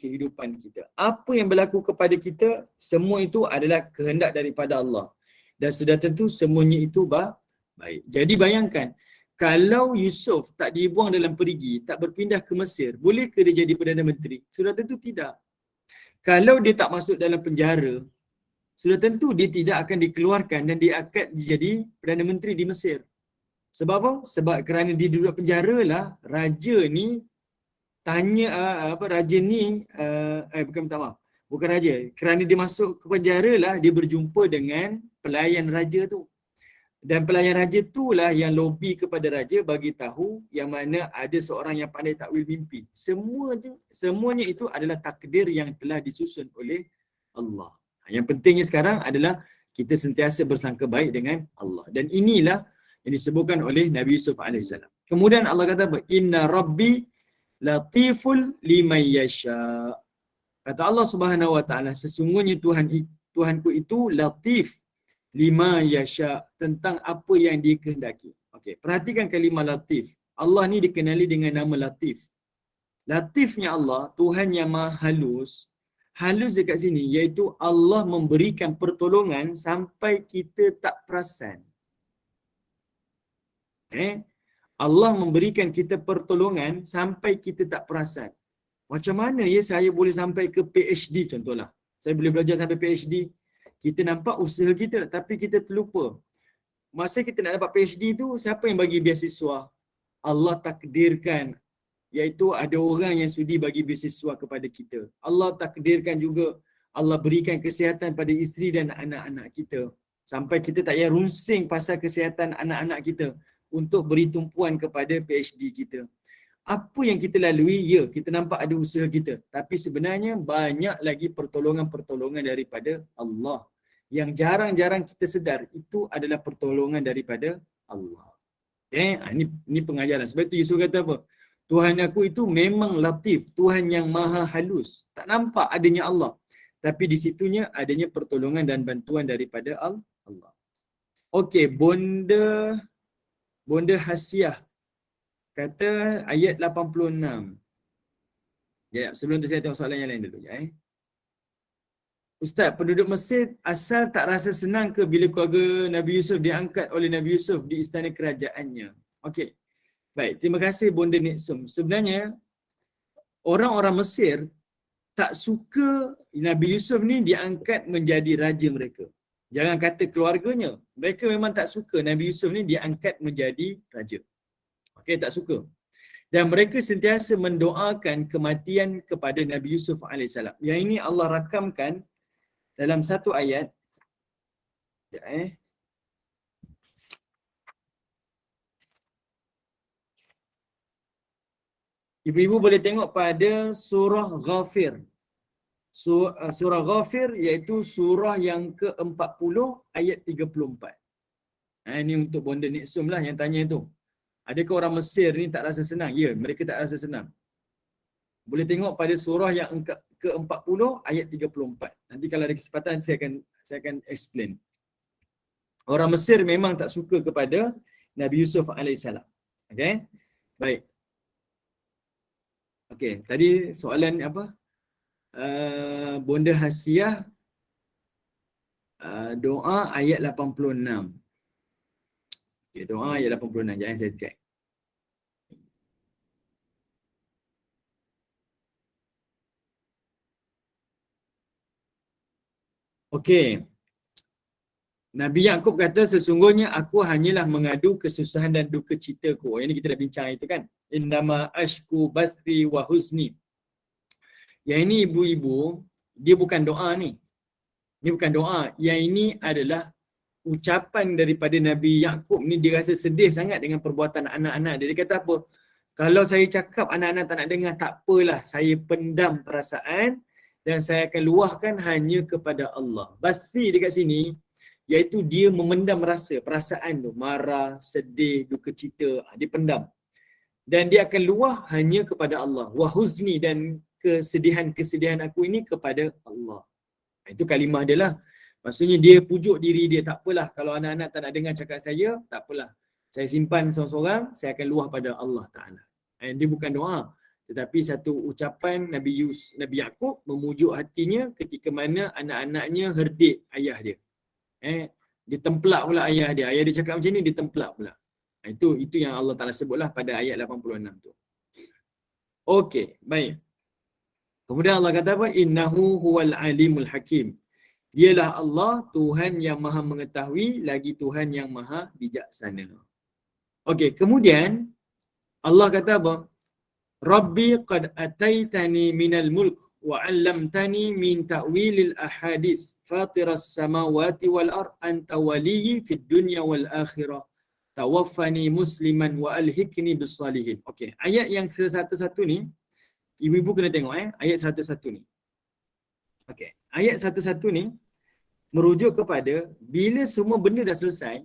kita. Apa yang berlaku kepada kita, semua itu adalah kehendak daripada Allah. Dan sudah tentu semuanya itu baik. Jadi bayangkan, kalau Yusuf tak dibuang dalam perigi, tak berpindah ke Mesir, bolehkah dia jadi Perdana Menteri? Sudah tentu tidak. Kalau dia tak masuk dalam penjara, sudah tentu dia tidak akan dikeluarkan dan dia akan jadi Perdana Menteri di Mesir. Sebab apa? Sebab kerana dia duduk penjara lah, raja ni tanya, raja ni, bukan minta maaf. Bukan raja. Kerana dia masuk ke penjara lah, dia berjumpa dengan pelayan raja tu. Dan pelayan raja tu lah yang lobby kepada raja bagi tahu yang mana ada seorang yang pandai takwil mimpi. Semuanya itu adalah takdir yang telah disusun oleh Allah. Yang pentingnya sekarang adalah kita sentiasa bersangka baik dengan Allah. Dan inilah yang disebutkan oleh Nabi Yusuf AS. Kemudian Allah kata apa? Inna Rabbi latiful liman yasha. Kata Allah Subhanahu Wa Taala, sesungguhnya Tuhanku itu latif lima yasha, tentang apa yang dia kehendaki. Okey, perhatikan kalimah latif. Allah ni dikenali dengan nama latif. Latifnya Allah, Tuhan yang maha halus. Halus dekat sini iaitu Allah memberikan pertolongan sampai kita tak perasan. Allah memberikan kita pertolongan sampai kita tak perasan. Macam mana ya saya boleh sampai ke PhD contohlah. Saya boleh belajar sampai PhD. Kita nampak usaha kita tapi kita terlupa. Masa kita nak dapat PhD tu, siapa yang bagi beasiswa? Allah takdirkan, iaitu ada orang yang sudi bagi beasiswa kepada kita. Allah takdirkan juga, Allah berikan kesihatan pada isteri dan anak-anak kita. Sampai kita tak payah runsing pasal kesihatan anak-anak kita untuk beri tumpuan kepada PhD kita. Apa yang kita lalui, ya, kita nampak ada usaha kita. Tapi sebenarnya banyak lagi pertolongan-pertolongan daripada Allah. Yang jarang-jarang kita sedar, itu adalah pertolongan daripada Allah. Ini pengajaran. Sebab itu Yusuf kata apa? Tuhan aku itu memang latif. Tuhan yang maha halus. Tak nampak adanya Allah. Tapi di situnya adanya pertolongan dan bantuan daripada Allah. Okey, Bonda Hasiah kata ayat 86. Ya, sebelum tu saya tengok soalan yang lain dulu ya. Ustaz, penduduk Mesir asal tak rasa senang ke bila keluarga Nabi Yusuf diangkat oleh Nabi Yusuf di istana kerajaannya? Okey. Baik, terima kasih Bonda Nixum. Sebenarnya orang-orang Mesir tak suka Nabi Yusuf ni diangkat menjadi raja mereka. Jangan kata keluarganya. Mereka memang tak suka Nabi Yusuf ni diangkat menjadi raja. Okey, tak suka. Dan mereka sentiasa mendoakan kematian kepada Nabi Yusuf AS. Yang ini Allah rakamkan dalam satu ayat. Ibu-ibu boleh tengok pada surah Ghafir. Surah Ghafir iaitu surah yang ke-40 ayat 34. Ini untuk Bonda Nixum lah yang tanya tu. Adakah orang Mesir ni tak rasa senang? Ya, mereka tak rasa senang. Boleh tengok pada surah yang ke-40 ayat 34. Nanti kalau ada kesempatan saya akan explain. Orang Mesir memang tak suka kepada Nabi Yusuf AS. Okey? Baik. Okey, tadi soalan apa? Bonda Hasiah doa ayat 86. Okey, doa ayat 86. Jangan saya check. Okey. Nabi Yaqub kata sesungguhnya aku hanyalah mengadu kesusahan dan duka citaku. Yang ni kita dah bincang itu kan. Innama ashku bathi wa husni. Yang ini ibu-ibu, dia bukan doa ni. Ini bukan doa. Yang ini adalah ucapan daripada Nabi Yaqub ni, dia rasa sedih sangat dengan perbuatan anak-anak dia. Dia kata apa? Kalau saya cakap anak-anak tak nak dengar, tak apalah. Saya pendam perasaan dan saya akan luahkan hanya kepada Allah. Bathi dekat sini iaitu dia memendam rasa, perasaan tu, marah, sedih, duka cita, dia pendam. Dan dia akan luah hanya kepada Allah. Wahuzni, dan kesedihan aku ini kepada Allah. Itu kalimah dia lah. Maksudnya dia pujuk diri dia, tak apalah kalau anak-anak tak nak dengar cakap saya, tak apalah. Saya simpan seorang-seorang, saya akan luah pada Allah Ta'ala. Dia bukan doa. Tetapi satu ucapan Nabi Yaqub memujuk hatinya ketika mana anak-anaknya herdik ayah dia. Ditemplak pula ayah dia. Ayah dia cakap macam ni, ditemplak pula. Itu yang Allah Ta'ala sebutlah pada ayat 86 tu. Okey, baik. Kemudian Allah kata apa? Innahu huwal alimul hakim. Dialah Allah, Tuhan yang maha mengetahui, lagi Tuhan yang maha bijaksana. Okey, kemudian Allah kata apa? Rabbi qad ataitani minal mulk wa 'allamtani min ta'wilil ahadis fatiras samawati wal ard anta waliyyi fid dunya wal akhirah tawaffani musliman wa alhiqni bis salihin. Okey, ayat yang 101 ni ibu-ibu kena tengok ayat 101 ni. Okey, ayat 101 ni merujuk kepada bila semua benda dah selesai,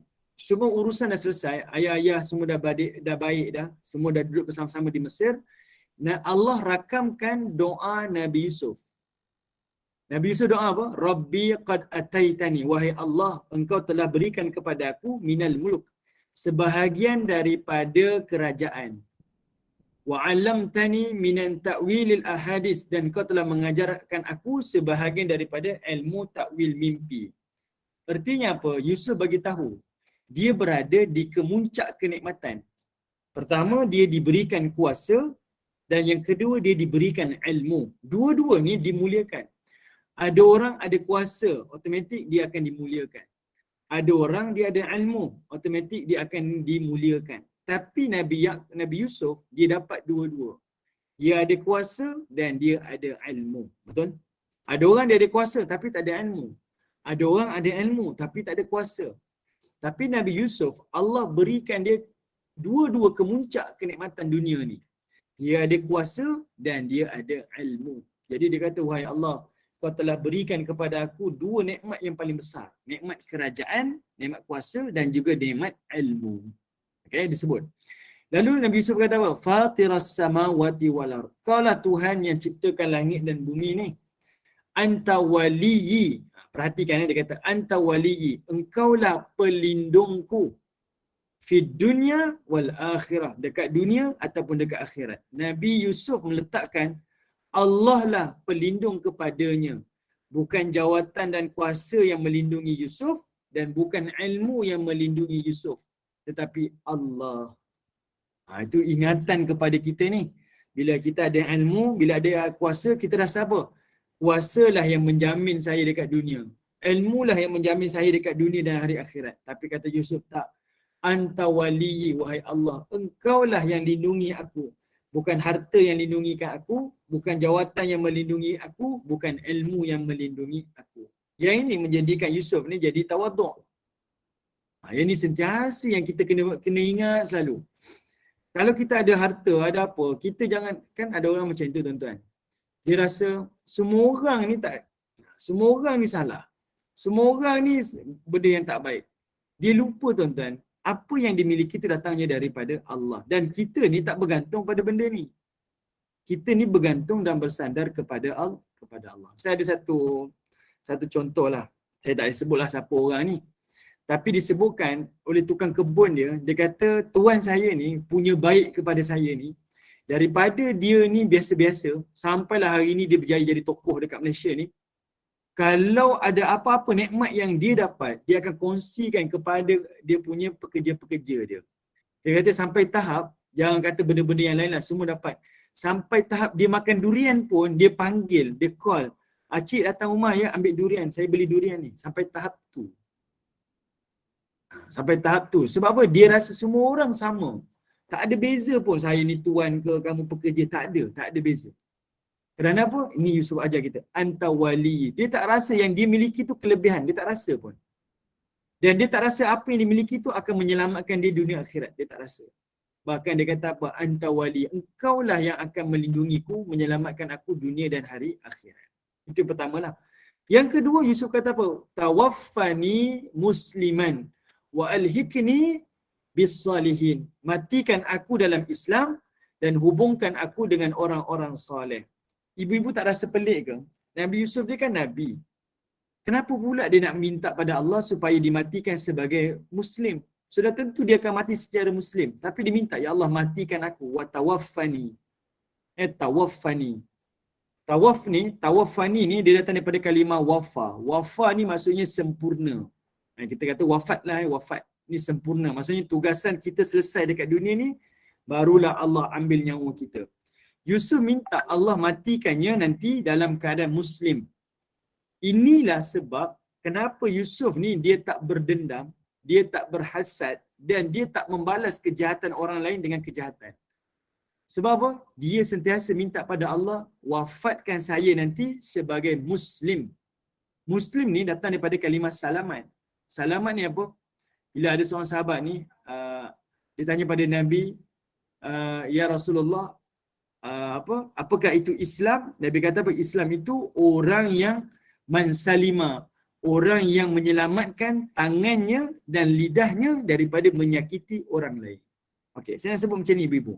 semua urusan dah selesai, ayah-ayah semua dah baik dah, semua dah duduk bersama-sama di Mesir, dan Allah rakamkan doa Nabi Yusuf. Nabi Yusuf doa apa? Rabbi qad ataitani, wahai Allah, engkau telah berikan kepada aku minal mulk, sebahagian daripada kerajaan. Wa 'allamtani minan ta'wilil ahadis, dan kau telah mengajarkan aku sebahagian daripada ilmu takwil mimpi. Artinya apa? Yusuf bagi tahu dia berada di kemuncak kenikmatan. Pertama, dia diberikan kuasa, dan yang kedua dia diberikan ilmu. Dua-dua ni dimuliakan. Ada orang ada kuasa, automatik dia akan dimuliakan. Ada orang dia ada ilmu, automatik dia akan dimuliakan. Tapi Nabi Yusuf dia dapat dua-dua. Dia ada kuasa dan dia ada ilmu. Betul? Ada orang dia ada kuasa tapi tak ada ilmu. Ada orang ada ilmu tapi tak ada kuasa. Tapi Nabi Yusuf, Allah berikan dia dua-dua kemuncak kenikmatan dunia ni. Dia ada kuasa dan dia ada ilmu. Jadi dia kata, wahai Allah, kau telah berikan kepada aku dua nikmat yang paling besar. Nikmat kerajaan, nikmat kuasa dan juga nikmat ilmu. Okay, disebut. Lalu Nabi Yusuf kata apa? Fatiras samawati wal ard. Kaulah Tuhan yang ciptakan langit dan bumi ni. Anta waliyyi. Perhatikan dia kata anta waliyyi. Engkaulah pelindungku. Fid dunya wal akhirah. Dekat dunia ataupun dekat akhirat. Nabi Yusuf meletakkan Allah lah pelindung kepadanya. Bukan jawatan dan kuasa yang melindungi Yusuf dan bukan ilmu yang melindungi Yusuf. Tetapi Allah. Itu ingatan kepada kita ni. Bila kita ada ilmu, bila ada kuasa, kita rasa apa? Kuasalah yang menjamin saya dekat dunia. Ilmulah yang menjamin saya dekat dunia dan hari akhirat. Tapi kata Yusuf, tak. Anta waliyyi, wahai Allah. Engkaulah yang lindungi aku. Bukan harta yang lindungikan aku, bukan jawatan yang melindungi aku, bukan ilmu yang melindungi aku. Yang ini menjadikan Yusuf ni jadi tawaduk. Yang ini sentiasa yang kita kena ingat selalu. Kalau kita ada harta, ada apa, kita jangan, kan ada orang macam itu tuan-tuan. Dia rasa semua orang ni salah. Semua orang ni benda yang tak baik. Dia lupa tuan-tuan, apa yang dimiliki itu datangnya daripada Allah. Dan kita ni tak bergantung pada benda ni. Kita ni bergantung dan bersandar kepada Allah. Saya ada satu contoh lah. Saya tak sebutlah siapa orang ni. Tapi disebutkan oleh tukang kebun dia kata tuan saya ni punya baik kepada saya ni. Daripada dia ni biasa-biasa, sampailah hari ni dia berjaya jadi tokoh dekat Malaysia ni. Kalau ada apa-apa nikmat yang dia dapat, dia akan kongsikan kepada dia punya pekerja-pekerja dia. Dia kata sampai tahap, jangan kata benda-benda yang lain lah, semua dapat. Sampai tahap dia makan durian pun, dia panggil, dia call. Cik datang rumah ya, ambil durian, saya beli durian ni. Sampai tahap tu. Sampai tahap tu. Sebab apa? Dia rasa semua orang sama. Tak ada beza pun saya ni tuan ke, kamu pekerja. Tak ada beza. Kerana apa? Ini Yusuf ajar kita. Anta wali. Dia tak rasa yang dia miliki tu kelebihan. Dia tak rasa pun. Dan dia tak rasa apa yang dia miliki tu akan menyelamatkan dia dunia akhirat. Dia tak rasa. Bahkan dia kata apa? Anta wali. Engkaulah yang akan melindungiku, menyelamatkan aku dunia dan hari akhirat. Itu yang pertamalah. Yang kedua, Yusuf kata apa? Tawaffani musliman wa alhiqni bis salihin. Matikan aku dalam Islam dan hubungkan aku dengan orang-orang soleh. Ibu-ibu tak rasa pelik ke? Nabi Yusuf dia kan Nabi. Kenapa pula dia nak minta pada Allah supaya dimatikan sebagai Muslim? Sudah tentu dia akan mati secara Muslim. Tapi dia minta, ya Allah matikan aku. Wa tawaffani. Tawaffani. Tawaffani ni dia datang daripada kalimah wafa. Wafa ni maksudnya sempurna. Kita kata wafat lah, wafat. Ni sempurna. Maksudnya tugasan kita selesai dekat dunia ni, barulah Allah ambil nyawa kita. Yusuf minta Allah matikannya nanti dalam keadaan Muslim. Inilah sebab kenapa Yusuf ni dia tak berdendam, dia tak berhasad dan dia tak membalas kejahatan orang lain dengan kejahatan. Sebab apa? Dia sentiasa minta pada Allah, wafatkan saya nanti sebagai Muslim. Muslim ni datang daripada kalimah salaman. Salaman ni apa? Bila ada seorang sahabat ni, dia tanya pada Nabi, Ya Rasulullah, apakah itu Islam? Nabi kata apa? Islam itu orang yang mansalima, orang yang menyelamatkan tangannya dan lidahnya daripada menyakiti orang lain. Okey, saya nak sebut macam ni ibu-ibu.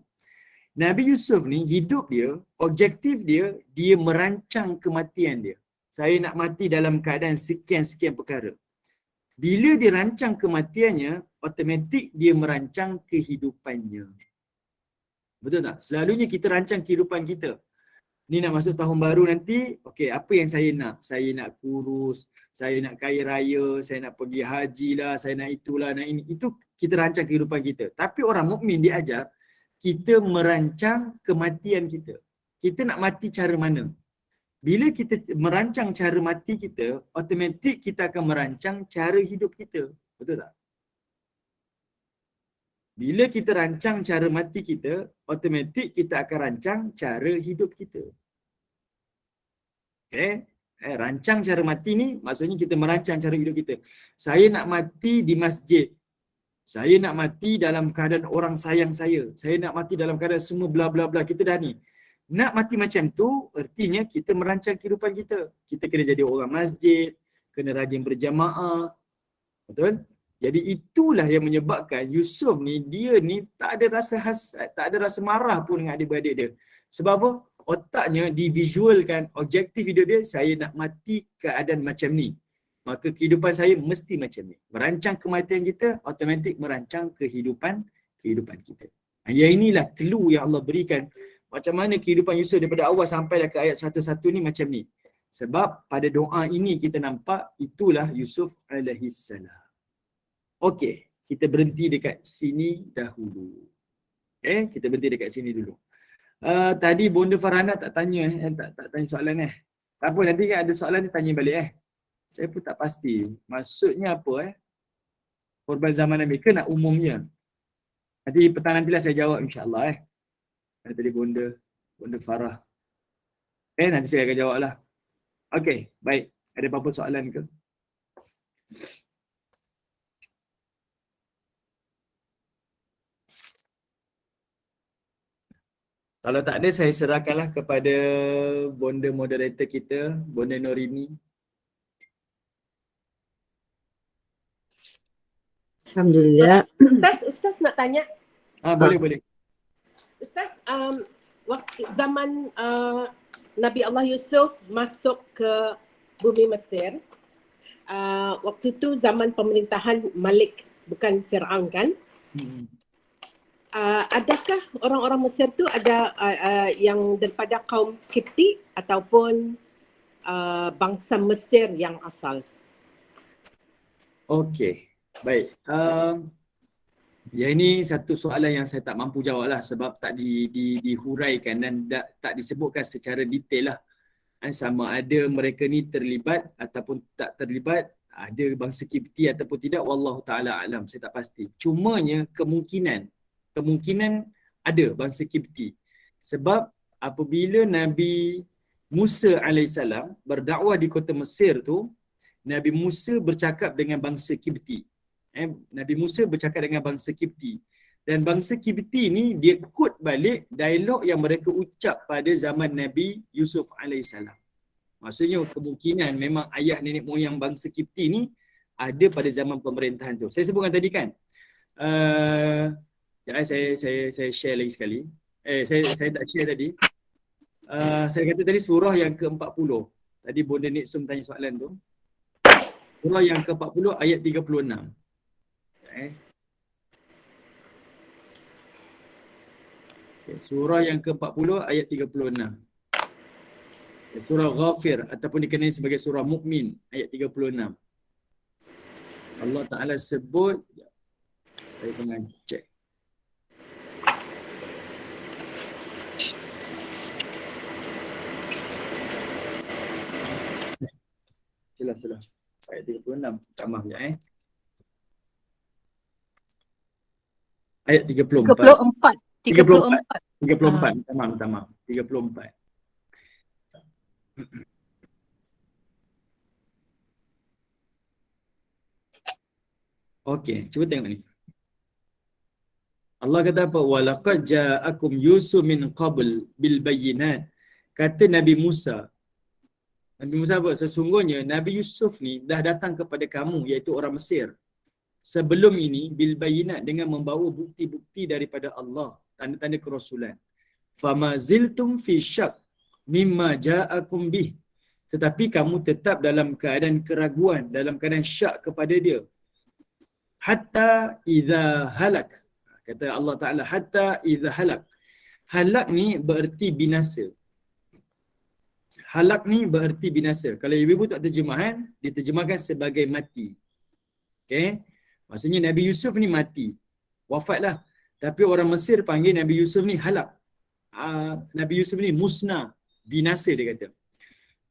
Nabi Yusuf ni hidup dia, objektif dia, dia merancang kematian dia. Saya nak mati dalam keadaan sekian-sekian perkara. Bila dia rancang kematiannya, automatik dia merancang kehidupannya. Betul tak? Selalunya kita rancang kehidupan kita. Ni nak masuk tahun baru nanti, okey, apa yang saya nak? Saya nak kurus, saya nak kaya raya, saya nak pergi haji lah, saya nak itulah, nak ini. Itu kita rancang kehidupan kita. Tapi orang mukmin diajar, kita merancang kematian kita. Kita nak mati cara mana? Bila kita merancang cara mati kita, automatik kita akan merancang cara hidup kita. Betul tak? Bila kita rancang cara mati kita, automatik kita akan rancang cara hidup kita. Okay? Rancang cara mati ni maksudnya kita merancang cara hidup kita. Saya nak mati di masjid. Saya nak mati dalam keadaan orang sayang saya. Saya nak mati dalam keadaan semua bla bla bla. Kita dah ni. Nak mati macam tu, artinya kita merancang kehidupan kita. Kita kena jadi orang masjid, kena rajin berjamaah. Betul? Jadi itulah yang menyebabkan Yusuf ni, dia ni tak ada rasa hasad, tak ada rasa marah pun dengan adik-beradik dia. Sebab apa? Otaknya divisualkan, objektif hidup dia, saya nak mati keadaan macam ni. Maka kehidupan saya mesti macam ni. Merancang kematian kita, automatik merancang kehidupan kita. Yang inilah clue yang Allah berikan. Macam mana kehidupan Yusuf daripada awal sampai ke ayat 101 ni macam ni. Sebab pada doa ini kita nampak itulah Yusuf alaihissalam. Okey, kita berhenti dekat sini dahulu. Kita berhenti dekat sini dulu. Tadi Bonda Farhana tak tanya tak tanya soalan Tak apa, nanti kan ada soalan dia tanya balik Saya pun tak pasti. Maksudnya apa korban zaman Nabi ke nak umumnya? Nanti petang nantilah saya jawab insya-Allah Ada tadi Bonda Farah. Nanti saya akan jawablah. Okey, baik. Ada apa-apa soalan ke? Kalau tak ada, saya serahkanlah kepada bonda moderator kita, Bonda Norini. Alhamdulillah. Ustaz nak tanya. Boleh. Ustaz, waktu zaman Nabi Allah Yusuf masuk ke bumi Mesir, waktu tu zaman pemerintahan Malik, bukan Fir'aun kan? Adakah orang-orang Mesir tu ada yang daripada kaum Kipti ataupun bangsa Mesir yang asal? Okey, baik. Yang ini satu soalan yang saya tak mampu jawab lah sebab tak dihuraikan dan tak disebutkan secara detail lah. Sama ada mereka ni terlibat ataupun tak terlibat, ada bangsa Kipti ataupun tidak, wallahu ta'ala alam, saya tak pasti. Cumanya kemungkinan ada bangsa Kipti. Sebab apabila Nabi Musa alaihissalam berdakwah di kota Mesir tu, Nabi Musa bercakap dengan bangsa Kipti. Nabi Musa bercakap dengan bangsa Kipti. Dan bangsa Kipti ni dia kut balik dialog yang mereka ucap pada zaman Nabi Yusuf alaihissalam. Maksudnya kemungkinan memang ayah nenek moyang bangsa Kipti ni ada pada zaman pemerintahan tu. Saya sebutkan tadi kan. Saya share lagi sekali. Saya tak share tadi. Saya kata tadi surah yang ke-40. Tadi Bonda Nixum tanya soalan tu. Surah yang ke-40 ayat 36. Surah yang ke-40 ayat 36. Surah Ghafir ataupun dikenali sebagai surah Mukmin ayat 36. Allah Ta'ala sebut, saya tengah cek. Silah. Ayat 36. Tak maaf ya Ayat 34. 34. 34, minta maaf. 34. Okey, cuba tengok ni. Allah kata apa? Walaqad ja'akum Yusuf min qabl bil bayyinat. Kata Nabi Musa. Nabi Musa apa? Sesungguhnya Nabi Yusuf ni dah datang kepada kamu, iaitu orang Mesir. Sebelum ini bil bayyinat, dengan membawa bukti-bukti daripada Allah, tanda-tanda kerasulan. Fama ziltum fi syak mimma ja'akum bih. Tetapi kamu tetap dalam keadaan keraguan, dalam keadaan syak kepada dia. Hatta idza halak. Kata Allah Ta'ala, hatta idza halak. Halak ni bererti binasa. Halak ni bererti binasa. Kalau ibu-ibu tak terjemahan, diterjemahkan sebagai mati. Okay? Maksudnya Nabi Yusuf ni mati. Wafatlah. Tapi orang Mesir panggil Nabi Yusuf ni halak. Nabi Yusuf ni musnah. Binasa dia kata.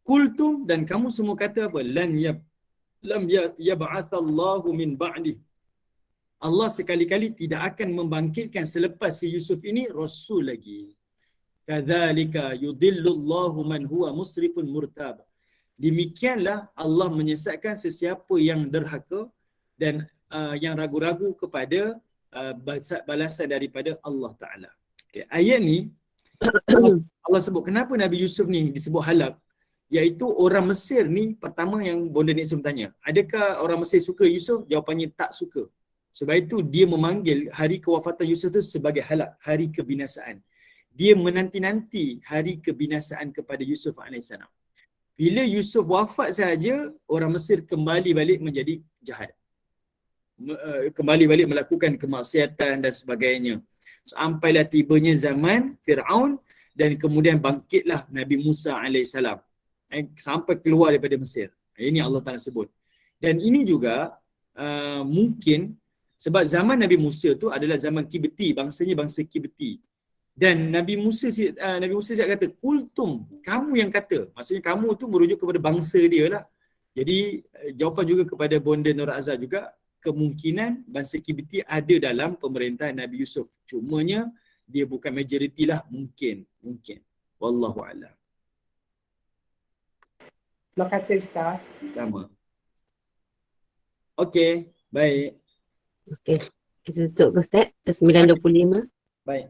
Kultum, dan kamu semua kata apa? Lam yab'athallahu min ba'di. Allah sekali-kali tidak akan membangkitkan selepas si Yusuf ini rasul lagi. Kadzalika yudillullahu man huwa musrifun murtab. Demikianlah Allah menyesatkan sesiapa yang derhaka dan yang ragu-ragu kepada balasan daripada Allah Ta'ala. Okay. Ayat ni Allah sebut kenapa Nabi Yusuf ni disebut halak, iaitu orang Mesir ni pertama yang Bonda Nixon tanya, adakah orang Mesir suka Yusuf? Jawapannya tak suka. Sebab itu dia memanggil hari kewafatan Yusuf tu sebagai halak, hari kebinasaan. Dia menanti-nanti hari kebinasaan kepada Yusuf AS. Bila Yusuf wafat saja, orang Mesir kembali balik menjadi jahat. Kembali balik melakukan kemaksiatan dan sebagainya. Sampailah tibanya zaman Fir'aun dan kemudian bangkitlah Nabi Musa AS. Sampai keluar daripada Mesir. Ini Allah Ta'ala sebut. Dan ini juga mungkin sebab zaman Nabi Musa tu adalah zaman Kibti, bangsanya bangsa Kibti. Dan Nabi Musa siap kata, kultum, kamu yang kata. Maksudnya kamu tu merujuk kepada bangsa dia lah. Jadi jawapan juga kepada Bonda Nur Azhar juga, kemungkinan bangsa Kibti ada dalam pemerintahan Nabi Yusuf. Cumanya dia bukan majoriti lah, mungkin. Wallahu a'lam. Terima kasih Ustaz. Sama. Okey, baik. Okey. Kita tutup Ustaz. 9.25. Baik.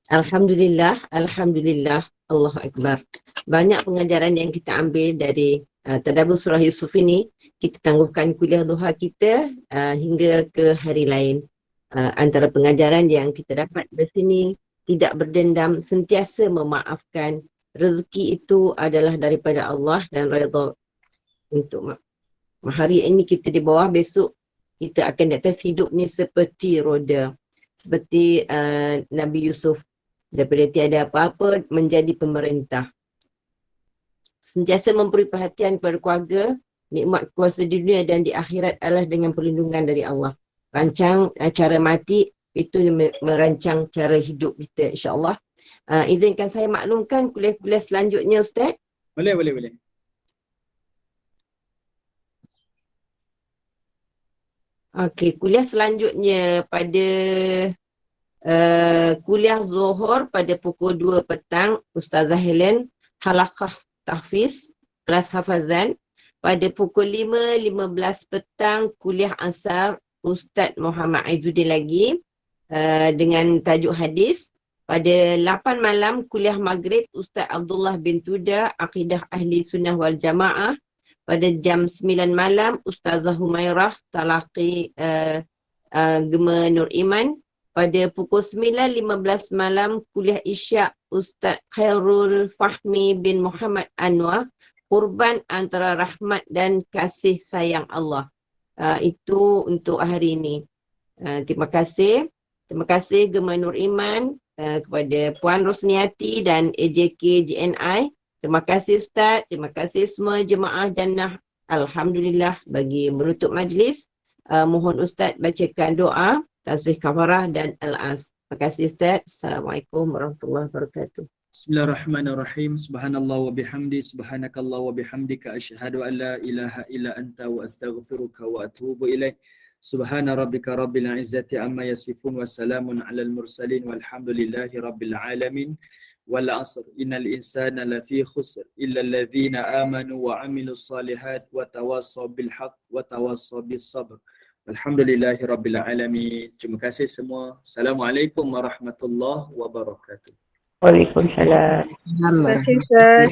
Alhamdulillah, Alhamdulillah, Allahu Akbar. Banyak pengajaran yang kita ambil dari Tadabbur Surah Yusuf ini. Kita tangguhkan kuliah duha kita hingga ke hari lain. Antara pengajaran yang kita dapat dari sini, tidak berdendam, sentiasa memaafkan. Rezeki itu adalah daripada Allah dan redha untuk hari ini kita di bawah, besok kita akan di atas. Hidup ni seperti roda. Seperti Nabi Yusuf, daripada tiada apa-apa menjadi pemerintah. Sentiasa memberi perhatian kepada keluarga, nikmat kuasa di dunia dan di akhirat adalah dengan perlindungan dari Allah. Rancang cara mati, itu merancang cara hidup kita, insyaAllah. Izinkan saya maklumkan kuliah-kuliah selanjutnya Ustaz. Boleh. Okey, kuliah selanjutnya pada kuliah Zuhur pada pukul 2 petang, Ustazah Helen, halaqah tahfiz, kelas hafazan. Pada pukul 5.15 petang, kuliah Asar, Ustaz Muhammad Aizuddin lagi dengan tajuk hadis. Pada 8 malam, kuliah Maghrib, Ustaz Abdullah bin Tuda, Aqidah Ahli Sunnah wal Jamaah. Pada jam 9 malam, Ustazah Humairah, Talaqi Gema Nur Iman. Pada pukul 9.15 malam, kuliah Isyak, Ustaz Khairul Fahmi bin Muhammad Anwar, Kurban antara rahmat dan kasih sayang Allah. Itu untuk hari ini. Terima kasih. Terima kasih Gema Nur Iman, kepada Puan Rosniati dan AJK GNI. Terima kasih Ustaz, terima kasih semua jemaah Jannah. Alhamdulillah, bagi menutup majlis, mohon Ustaz bacakan doa, tasbih kafarah dan al-as. Terima kasih Ustaz. Assalamualaikum warahmatullahi wabarakatuh. Bismillahirrahmanirrahim. Subhanallah wa bihamdi, subhanakallah wa bihamdika, asyhadu an la ilaha illa anta wa astaghfiruka wa atubu ilaik. Subhana rabbika rabbil izzati amma yasifun wa salamun alal mursalin walhamdulillahi rabbil alamin. Wal 'asr innal insana lafi khusr illa alladhina amanu wa 'amilus solihat wa tawassaw bil haqq wa tawassaw bis sabr. Alhamdulillahi rabbil alamin. Terima kasih semua. Assalamualaikum warahmatullahi wabarakatuh. Waalaikumsalam. Terima kasih Ustaz.